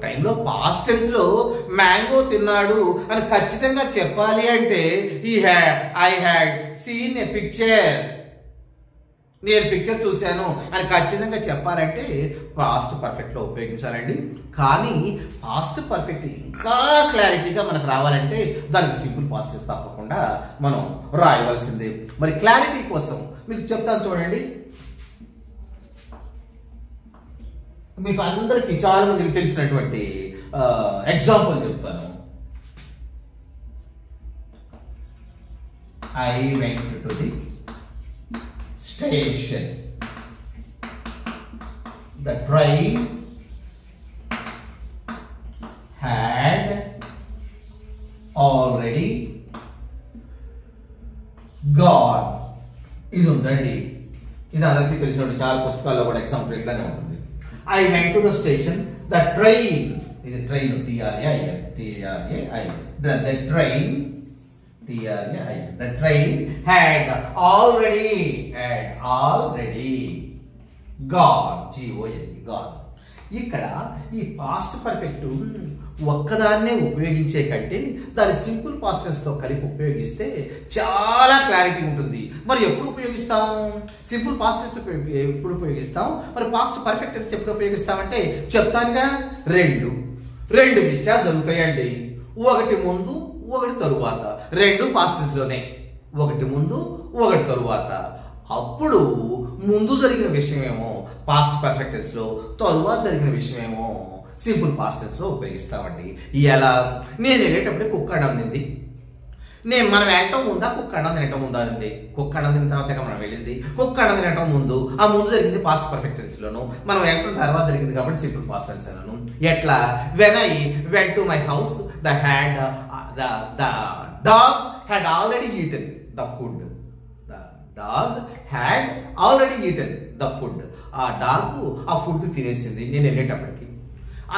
టైంలో పాస్ట్ టెన్స్ లో మ్యాంగో తిన్నాడు అని ఖచ్చితంగా చెప్పాలి అంటే I had seen a picture, నేను పిక్చర్ చూశాను అని ఖచ్చితంగా చెప్పాలంటే పాస్ట్ పర్ఫెక్ట్ లో ఉపయోగించాలండి. కానీ పాస్ట్ పర్ఫెక్ట్ ఇంకా క్లారిటీగా మనకు రావాలంటే దానికి సింపుల్ పాస్ట్ టెన్స్ తప్పకుండా మనం రాయవలసిందే. మరి క్లారిటీ కోసం మీకు చెప్తాను చూడండి. మీకు అందరికీ చాలా మందికి తెలిసినటువంటి ఎగ్జాంపుల్ చెప్తాను. I went to the station. The train had already gone. ఇది ఉందండి, ఇది అందరికీ తెలిసిన చాలా పుస్తకాల్లో కూడా ఎగ్జాంపుల్ ఇట్లానే ఉంటుంది. I went to the station. The train, ఇది train, TRAIN, the train, TRAIN, the train had already gone, gone. ఇక్కడ ఈ పాస్ట్ పర్ఫెక్ట్ ఒక్కదాన్నే ఉపయోగించే కంటే దాని సింపుల్ పాస్ట్ టెన్స్ తో కలిపి ఉపయోగిస్తే చాలా క్లారిటీ ఉంటుంది. మరి ఎప్పుడు ఉపయోగిస్తాం? సింపుల్ పాస్ట్ టెన్స్ ఎప్పుడు ఉపయోగిస్తాం? మరి పాస్ట్ పర్ఫెక్ట్ టెన్స్ ఎప్పుడు ఉపయోగిస్తామంటే చెప్తానుగా, రెండు విషయాలు జరుగుతాయండి. ఒకటి ముందు, ఒకటి తరువాత. రెండు పాస్ట్ టెన్స్ లోనే, ఒకటి ముందు, ఒకటి తరువాత. అప్పుడు ముందు జరిగిన విషయమేమో పాస్ట్ పర్ఫెక్ట్ టెన్స్ లో, తరువాత జరిగిన విషయమేమో సింపుల్ పాస్ట్ టెన్స్ లో ఉపయోగిస్తామండి. ఎలా? నేను వెళ్ళేటప్పుడు కుక్క అన్నం తింది. మనం వెళ్ళటం ముందా కుక్క అన్నం తినటం ముందా అండి? కుక్క అన్నం తిన్న తర్వాత మనం వెళ్ళింది. కుక్క అన్నం తినటం ముందు, ఆ ముందు జరిగింది పాస్ట్ పర్ఫెక్ట్ టెన్స్ లోను, మనం వెళ్ళటం తర్వాత జరిగింది కాబట్టి సింపుల్ పాస్ట్ టెన్స్ లోను. ఎట్లా? When I went to my house, the dog had already eaten the food. The dog had already eaten the food. ఆ డాగ్ ఆ ఫుడ్ తినేసింది నేను వెళ్ళేటప్పటికి.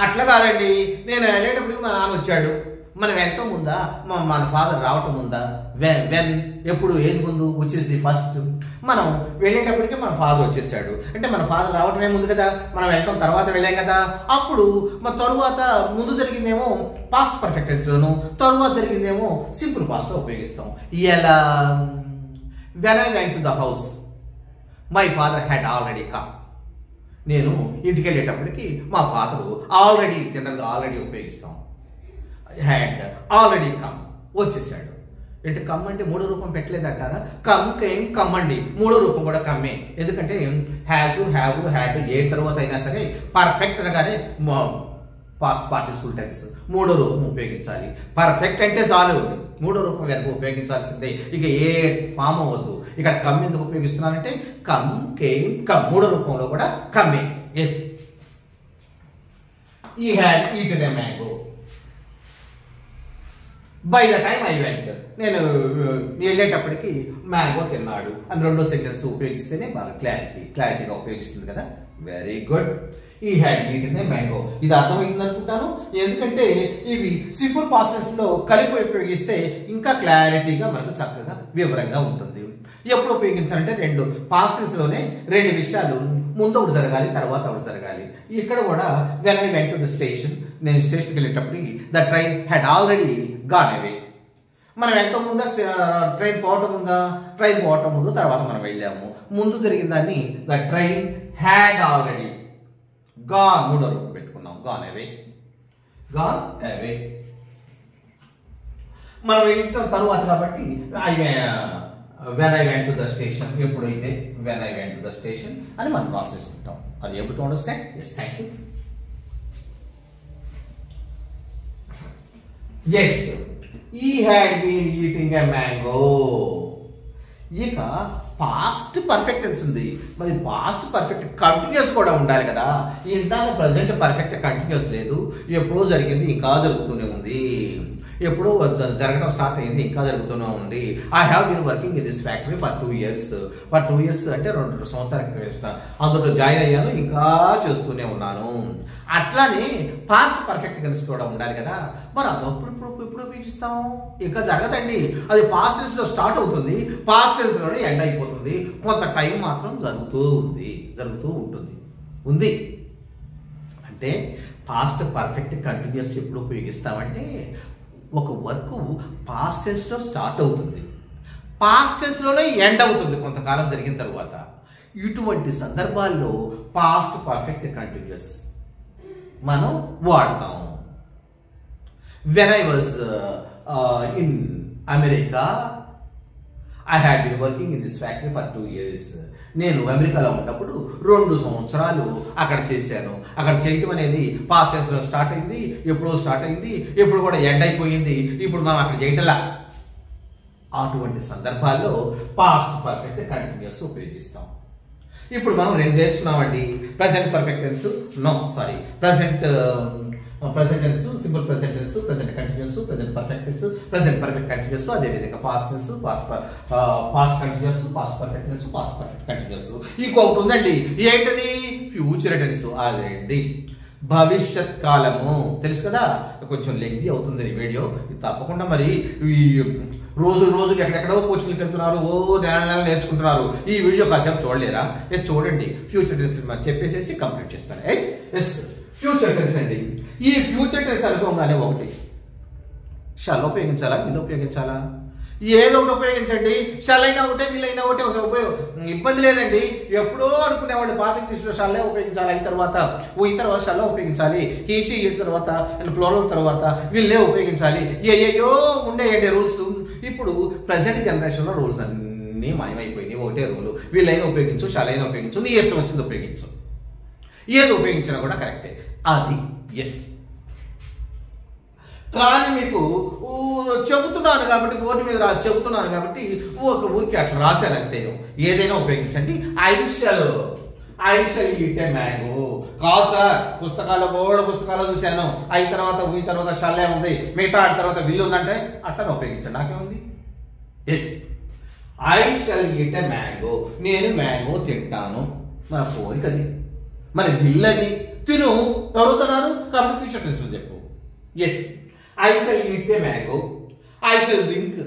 అట్లా కాదండి, నేను వెళ్ళేటప్పటికి మా నాన్న వచ్చాడు. మనం వెళ్తాం ముందా, మన ఫాదర్ రావటం ముందా? వెన్ ఎప్పుడు, ఏది ముందు? Which is the first. మనం వెళ్ళేటప్పటికి మన ఫాదర్ వచ్చేసాడు అంటే మన ఫాదర్ రావటమే ముందు కదా, మనం వెళ్ళటం తర్వాత వెళ్ళాం కదా. అప్పుడు మన తరువాత ముందు జరిగిందేమో పాస్ట్ పర్ఫెక్ట్ టెన్స్ లోను, తరువాత జరిగిందేమో సింపుల్ పాస్ట్ లో ఉపయోగిస్తాం. ఎలా? When I went to the house, my father had already come. నేను ఇంటికి వెళ్ళేటప్పటికి మా ఫాదరు ఆల్రెడీ, జనరల్గా ఆల్రెడీ ఉపయోగిస్తాం. హ్యాడ్ ఆల్రెడీ కమ్, వచ్చేసాడు. అంటే కమ్ అంటే మూడో రూపం పెట్టలేదంటారా? కమ్, కేమ్, కమ్ అండి. మూడో రూపం కూడా కమ్మే. ఎందుకంటే హ్యాజ్, హ్యావ్, హ్యాడ్ ఏ తర్వాత అయినా సరే పర్ఫెక్ట్ అనగానే పాస్ట్ పార్టిసిపుల్ టెన్స్ మూడో రూపం ఉపయోగించాలి. పర్ఫెక్ట్ అంటే చాలు, మూడో రూపం వెనక ఉపయోగించాల్సిందే, ఇక ఏ ఫామ్ అవ్వద్దు. ఇక్కడ కమ్ ఎందుకు ఉపయోగిస్తున్నానంటే కమ్, కేమ్, కమ్ మూడో రూపంలో కూడా కమ్మే. ఎస్, ఈ had eaten a mango by the time I went. నేను వెళ్ళేటప్పటికి మ్యాంగో తిన్నాడు అని రెండో సెంటెన్స్ ఉపయోగిస్తేనే బాగా క్లారిటీగా ఉపయోగిస్తుంది కదా. Very good. ఈ హ్యాడ్ ఈటెన్ ఏ మ్యాంగో, ఇది అర్థమైంది అనుకుంటాను. ఎందుకంటే ఇవి సింపుల్ పాస్ట్ టెన్స్ లో కలిపి ఉపయోగిస్తే ఇంకా క్లారిటీగా మనకు చక్కగా వివరంగా ఉంటుంది. ఎప్పుడు ఉపయోగించాలంటే రెండు పాస్ట్ టెన్స్ లోనే రెండు విషయాలు, ముందు ఒకటి జరగాలి, తర్వాత ఒకటి జరగాలి. ఇక్కడ కూడా when I went to the station, నేను స్టేషన్కి వెళ్ళేటప్పటికి the train had already gone away. మనం వెళ్ళటం ముందా, ట్రైన్ పోవటం ముందా? ట్రైన్ పోవటం ముందు, తర్వాత మనం వెళ్ళాము. ముందు జరిగిన దాన్ని the train had already gone, మూడో రూపం పెట్టుకున్నాం, గాన్ అవే, గాన్ అవే. మనం వెళ్ళటం తరువాత కాబట్టి when I went to the station, ఎప్పుడైతే when I went to the station అని మనం రాసేసుకుంటాం. అది able to understand? Yes, thank you. Yes, ఈ had been eating a mango. ఇక పాస్ట్ పర్ఫెక్ట్ టెన్స్ ఉంది, మరి పాస్ట్ పర్ఫెక్ట్ కంటిన్యూస్ కూడా ఉండాలి కదా. ఇందాక ప్రజెంట్ పర్ఫెక్ట్ కంటిన్యూస్ లేదు, ఎప్పుడో జరిగింది ఇంకా జరుగుతూనే ఉంది, ఎప్పుడో జరగడం స్టార్ట్ అయింది ఇంకా జరుగుతూనే ఉంది. I have been working in this factory for 2 years. For 2 years అంటే 2 సంవత్సరాల క్రితం వేస్తాను, అందులో జాయిన్ అయ్యాను, ఇంకా చేస్తూనే ఉన్నాను. అట్లానే పాస్ట్ పర్ఫెక్ట్ టెన్స్ కూడా ఉండాలి కదా. మరి అదప్పుడు ఇప్పుడు ఉపయోగిస్తాం? ఇంకా జరగదండి, అది పాస్ట్ టెన్స్ లో స్టార్ట్ అవుతుంది, పాస్ట్ టెన్స్ లోనే ఎండ్ అయిపోతుంది. కొంత టైం మాత్రం జరుగుతూ ఉంటుంది. అంటే పాస్ట్ పర్ఫెక్ట్ కంటిన్యూస్ ఎప్పుడు ఉపయోగిస్తామంటే ఒక వర్క్ పాస్ట్ టెన్స్ లో స్టార్ట్ అవుతుంది, పాస్ట్ టెన్స్ లోనే ఎండ్ అవుతుంది కొంతకాలం జరిగిన తర్వాత. ఇటువంటి సందర్భాల్లో పాస్ట్ పర్ఫెక్ట్ కంటిన్యూస్ మనం వాడతాం. When I was in America I had been working in this factory for 2 years. నేను అమెరికాలో ఉన్నప్పుడు 2 సంవత్సరాలు అక్కడ చేశాను. అక్కడ చేయటం అనేది పాస్ట్ టెన్స్లో స్టార్ట్ అయింది, ఎప్పుడో స్టార్ట్ అయింది, ఎప్పుడు కూడా ఎండ్ అయిపోయింది. ఇప్పుడు మనం అక్కడ చేయటంలా. అటువంటి సందర్భాల్లో పాస్ట్ పర్ఫెక్ట్ కంటిన్యూస్ ఉపయోగిస్తాం. ఇప్పుడు మనం 2 నేర్చుకున్నామండి. Present perfect tense, present tense, simple present tense, present continuous, present perfect tense, present perfect continuous, అదే విధంగా past tense, past continuous, past perfect tense, past perfect continuous. ఇంకొకటి ఉందండి, ఏంటది? Future tense. అదేంటి భవిష్యత్ కాలము. తెలుసు కదా, కొంచెం లెంగ్తీ అవుతుంది ఈ వీడియో. తప్పకుండా మరి ఈ రోజులు ఎక్కడెక్కడో కోచింగ్కి వెళ్తున్నారు, నెల నేర్చుకుంటున్నారు. ఈ వీడియో కాసేపు చూడలేరా? చూడండి. ఫ్యూచర్ టెన్స్ చెప్పేసేసి కంప్లీట్ చేస్తాను. ఎస్ ఫ్యూచర్ టెన్స్ అండి. ఈ ఫ్యూచర్ టెన్స్ అనుకోగానే ఒకటి షల్ ఉపయోగించాలా, విల్ ఉపయోగించాలా? ఏదో ఒకటి ఉపయోగించండి. షల్ అయినా ఒకటే, విల్ అయినా ఒకటే, ఇబ్బంది లేదండి. ఎప్పుడో అనుకునేవాళ్ళు పాత ఇంగ్లీష్లో షల్లే ఉపయోగించాలి, ఈ తర్వాత షల్లో ఉపయోగించాలి, హీషీ తర్వాత ప్లోరల్ తర్వాత విల్లే ఉపయోగించాలి. ఏయో ఉండేయండి రూల్స్. ఇప్పుడు ప్రజెంట్ జనరేషన్లో రూల్స్ అన్నీ మాయమైపోయినాయి. ఒకటే రూలు, వీళ్ళైనా ఉపయోగించు, షల్ అయినా ఉపయోగించు, నీ ఇష్టం వచ్చింది ఉపయోగించు. ఏది ఉపయోగించినా కూడా కరెక్టే. అది ఎస్. కానీ మీకు చెబుతున్నాను కాబట్టి, బోర్డు మీద రాసి చెబుతున్నాను కాబట్టి ఒక ఊరికి అట్లా రాశాను అంతే. ఏదైనా ఉపయోగించండి. I shall eat a mango. కాదు సార్, పుస్తకాలు చూశాను, ఈ తర్వాత షల్లే ఉంది, మిగతా తర్వాత విల్లు ఉందంటే అట్లా ఉపయోగించండి, నాకేముంది. Yes, I shall eat a mango. నేను మ్యాంగో తింటాను. మన కోరికది, మరి విల్లది. తిను ఎవరుతున్నారు కాబట్టి ఫ్యూచర్ టెన్స్ చెప్పు. Yes, I shall eat a mango. I shall drink.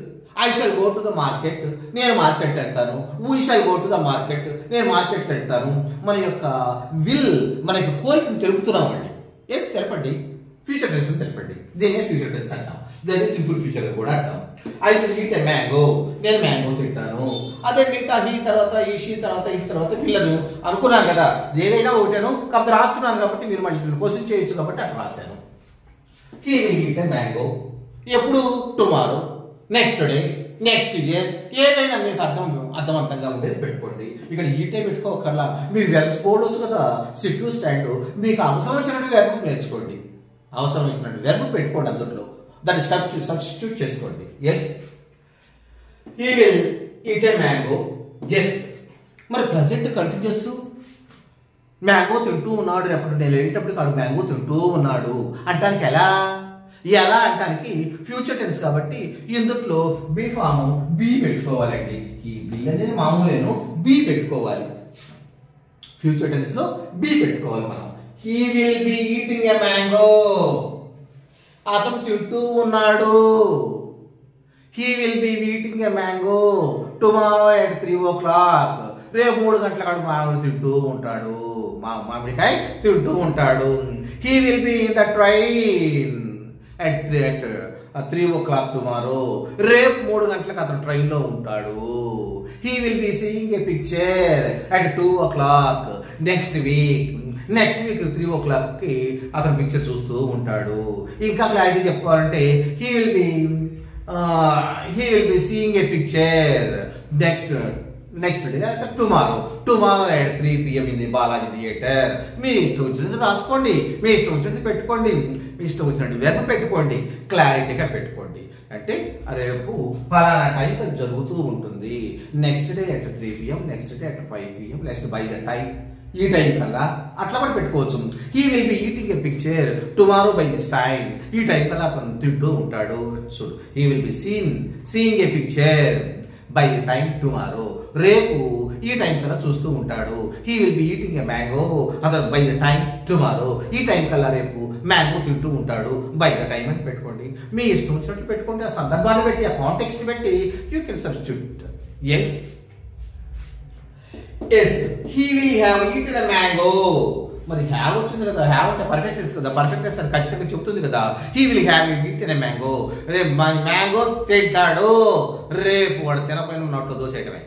I shall go to the market. నేను మార్కెట్ వెళ్తాను. We shall go to the market. నేను మార్కెట్కి వెళ్తాను. మన యొక్క విల్, మన యొక్క కోరికను తెలుపుతున్నామండి. ఎస్, తెలపండి. ఫ్యూచర్ టెన్స్ తెలపండి. దీన్నే ఫ్యూచర్ టెన్స్ అంటాం. దీన్ని సింపుల్ ఫ్యూచర్ కూడా అంటాం. I shall eat a mango. నేను మ్యాంగో తింటాను. అదే మిగతా హీ తర్వాత ఈ షీ తర్వాత పిల్లను అనుకున్నాను కదా. ఏదైనా ఒకటేను కాబట్టి రాస్తున్నాను కాబట్టి మీరు మళ్ళీ క్వశ్చన్ చేయొచ్చు కాబట్టి అట్లా రాశాను. He will eat a mango. ఎప్పుడు? Tomorrow, next day, next year. ఏదైనా మీకు అర్థవంతంగా ఉండేది పెట్టుకోండి. ఇక్కడ ఈటే పెట్టుకోకర్లా. మీరు వెర్బ్స్ పోవచ్చు కదా, సిట్ టు స్టాండ్. మీకు అవసరం వచ్చినట్టు వెర్బ్ నేర్చుకోండి. అవసరం వచ్చినట్టు వెర్బ్ పెట్టుకోండి. అందులో దాన్ని సబ్స్టిట్యూట్ చేసుకోండి. Yes, he will eat a mango. Yes. మరి ప్రజెంట్ కంటిన్యూస్. మ్యాంగో తింటూ ఉన్నాడు. రేపటి నేను వెళ్ళేటప్పుడు కాదు, మ్యాంగో తింటూ ఉన్నాడు అంటానికి ఎలా అంటానికి ఫ్యూచర్ టెన్స్ కాబట్టి ఇందులో బి ఫామ్ బి పెట్టుకోవాలండి. ఈ బి అనేది మామూలేను, బి పెట్టుకోవాలి. ఫ్యూచర్ టెన్స్ లో బి పెట్టుకోవాలి మనం. He will be eating a mango. అతను తింటూ ఉన్నాడు. He will be eating a mango tomorrow at 3 o'clock. రేపు 3 గంటల మామిడి తింటూ ఉంటాడు. మామిడికాయ తింటూ ఉంటాడు. He will be in the train at 3 o'clock tomorrow. రేపు 3 గంటలకు అతను ట్రైన్లో ఉంటాడు. He will be seeing a picture at 2 o'clock next week. 3 o'clock కి అతను పిక్చర్ చూస్తూ ఉంటాడు. ఇంకా క్లారిటీ చెప్పాలంటే he will be seeing a picture next day అయితే tomorrow at 3 PM in the Balaji theatre. మీ ఇష్టం వచ్చినది రాసుకోండి, మీ ఇష్టం వచ్చినది పెట్టుకోండి, మీ ఇష్టం వచ్చినట్టు వెర్బ్ పెట్టుకోండి, క్లారిటీగా పెట్టుకోండి. అంటే రేపు ఫలానా టైం అది జరుగుతూ ఉంటుంది. Next day at 3 PM, next day at 5 PM, next by the time, ఈ టైం కల్లా అట్లా కూడా పెట్టుకోవచ్చు. He will be eating a picture tomorrow by this time. ఈ టైం కల్లా అతను తింటూ ఉంటాడు. చూడు, he will be seeing a picture by the time tomorrow. రేపు ఈ టైం కల్లా చూస్తూ ఉంటాడు. He will be eating a mango అతను బై ద టైం టుమారో. ఈ టైం కల్లా రేపు మ్యాంగో తింటూ ఉంటాడు. బై ద టైం అని పెట్టుకోండి. మీ ఇష్టం వచ్చినట్లు పెట్టుకోండి. ఆ సందర్భాన్ని బట్టి, ఆ కాంటెక్స్ట్ పెట్టి you can substitute. Yes, he will have eaten a mango. మరి హ్యావ్ వచ్చింది కదా, హ్యావ్ అంటే పర్ఫెక్ట్ టెన్స్ కదా, పర్ఫెక్ట్ టెన్స్ అని ఖచ్చితంగా చెప్తుంది కదా. He will have eaten a mango. రేపు మ్యాంగో తింటాడు. రేపు వాడు తినపైన నోట్లో దోసేయటమే,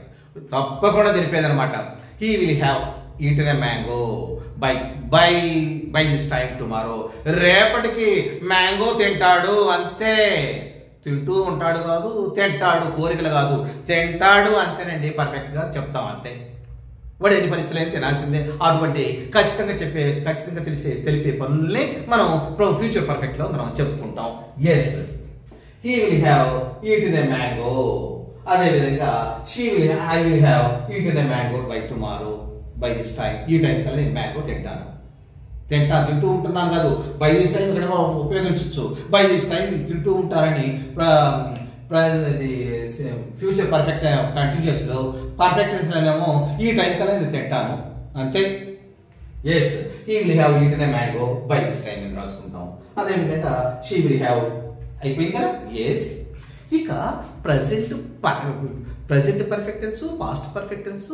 తప్పకుండా తెలిపేదనమాట. He will have eaten a mango by this time tomorrow. రేపటికి మ్యాంగో తింటాడు అంతే. తింటూ ఉంటాడు కాదు, తింటాడు కోరికలు కాదు, తింటాడు అంతేనండి, పర్ఫెక్ట్గా చెప్తాం అంతే. వాడు ఎన్ని పరిస్థితులు అయితే తినాల్సిందే. అటువంటి ఖచ్చితంగా తెలిపే పనుల్ని మనం ఫ్యూచర్ పర్ఫెక్ట్లో మనం చెప్పుకుంటాం. Yes, he will have eaten a mango. అదేవిధంగా I will have eaten a mango by tomorrow by this time. ఈ టైం కల్లా నేను మ్యాంగో తింటూ ఉంటున్నాను కాదు, బై దిస్ టైం ఇక్కడ ఉపయోగించవచ్చు. బై దిస్ టైం తింటూ ఉంటారని ఫ్యూచర్ పర్ఫెక్ట్ కంటిన్యూస్లో పర్ఫెక్ట్నెస్లోనేమో ఈ టైం కల్లా నేను తింటాను అంతే. Yes, he will have eaten a mango by this time అని రాసుకుంటాం. అదేవిధంగా షీ విల్ హ్యావ్ అయిపోయింది కదా. ఎస్, ఇక present perfect tense, past perfect tense,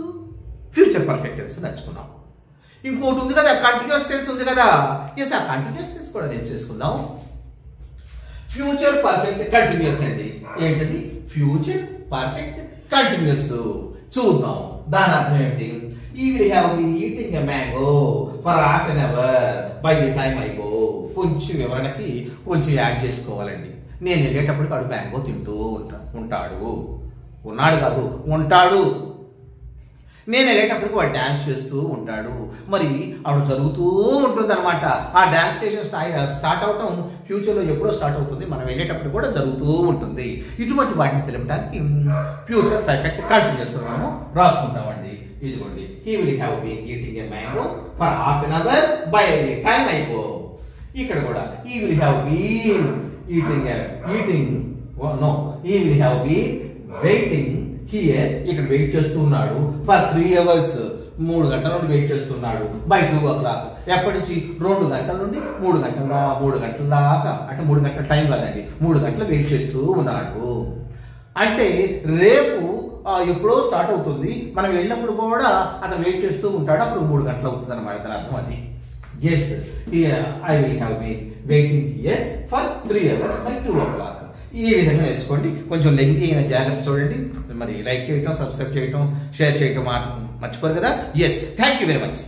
future perfect tense నచ్చుకున్నాం. ఇంకోటి ఉంది కదా, కంటిన్యూస్ టెన్స్ ఉంది కదా. ఎస్, ఆ కంటిన్యూస్ టెన్స్ కూడా నేర్చేసుకుందాం. ఫ్యూచర్ పర్ఫెక్ట్ కంటిన్యూస్ అండి. ఏంటది? Future perfect continuous. చూద్దాం దాని అర్థం ఏంటి. He will have been eating a mango for half an hour by the time I go. కొంచెం వివరణకి కొంచెం యాడ్ చేసుకోవాలండి. నేను వెళ్ళేటప్పటికి వాడు మ్యాంగో తింటూ ఉన్నాడు కాదు, ఉంటాడు. నేను వెళ్ళేటప్పటికి వాడు డ్యాన్స్ చేస్తూ ఉంటాడు. మరి అప్పుడు జరుగుతూ ఉంటుంది అనమాట. ఆ డ్యాన్స్ చేసిన స్టార్ట్ అవటం ఫ్యూచర్లో ఎప్పుడో స్టార్ట్ అవుతుంది, మనం వెళ్ళేటప్పుడు కూడా జరుగుతూ ఉంటుంది. ఇటువంటి వాటిని తెలపడానికి ఫ్యూచర్ పర్ఫెక్ట్ కంటిన్యూస్ మనము రాసుకుంటామండి. ఇదిగోండి, he will have been eating a mango for half an hour by time I go. ఇక్కడ కూడా he will have been he will have been waiting here. ఇక్కడ వెయిట్ చేస్తున్నాడు ఫర్ 3 hours. 3 గంటల నుండి wait చేస్తున్నాడు. By 2 o'clock. ఎప్పటి నుంచి? 2 గంటల నుండి 3 గంటల దాకా. అంటే 3 గంటల టైం కాదండి, 3 గంటలు వెయిట్ చేస్తూ ఉన్నాడు. అంటే రేపు ఎప్పుడో స్టార్ట్ అవుతుంది, మనం వెళ్ళినప్పుడు కూడా అతను వెయిట్ చేస్తూ ఉంటాడు. అప్పుడు 3 గంటలు అవుతుంది అనమాట. దాని అర్థం అది. Yes, I will have been waiting here for 3 hours by 2 o'clock. ఈ విధంగా నేర్చుకోండి. కొంచెం లెంగ్తీ అయిన జాగ్రత్త చూడండి. మరి లైక్ చేయటం, సబ్స్క్రైబ్ చేయటం, షేర్ చేయటం మర్చిపోరు కదా. Yes, thank you very much.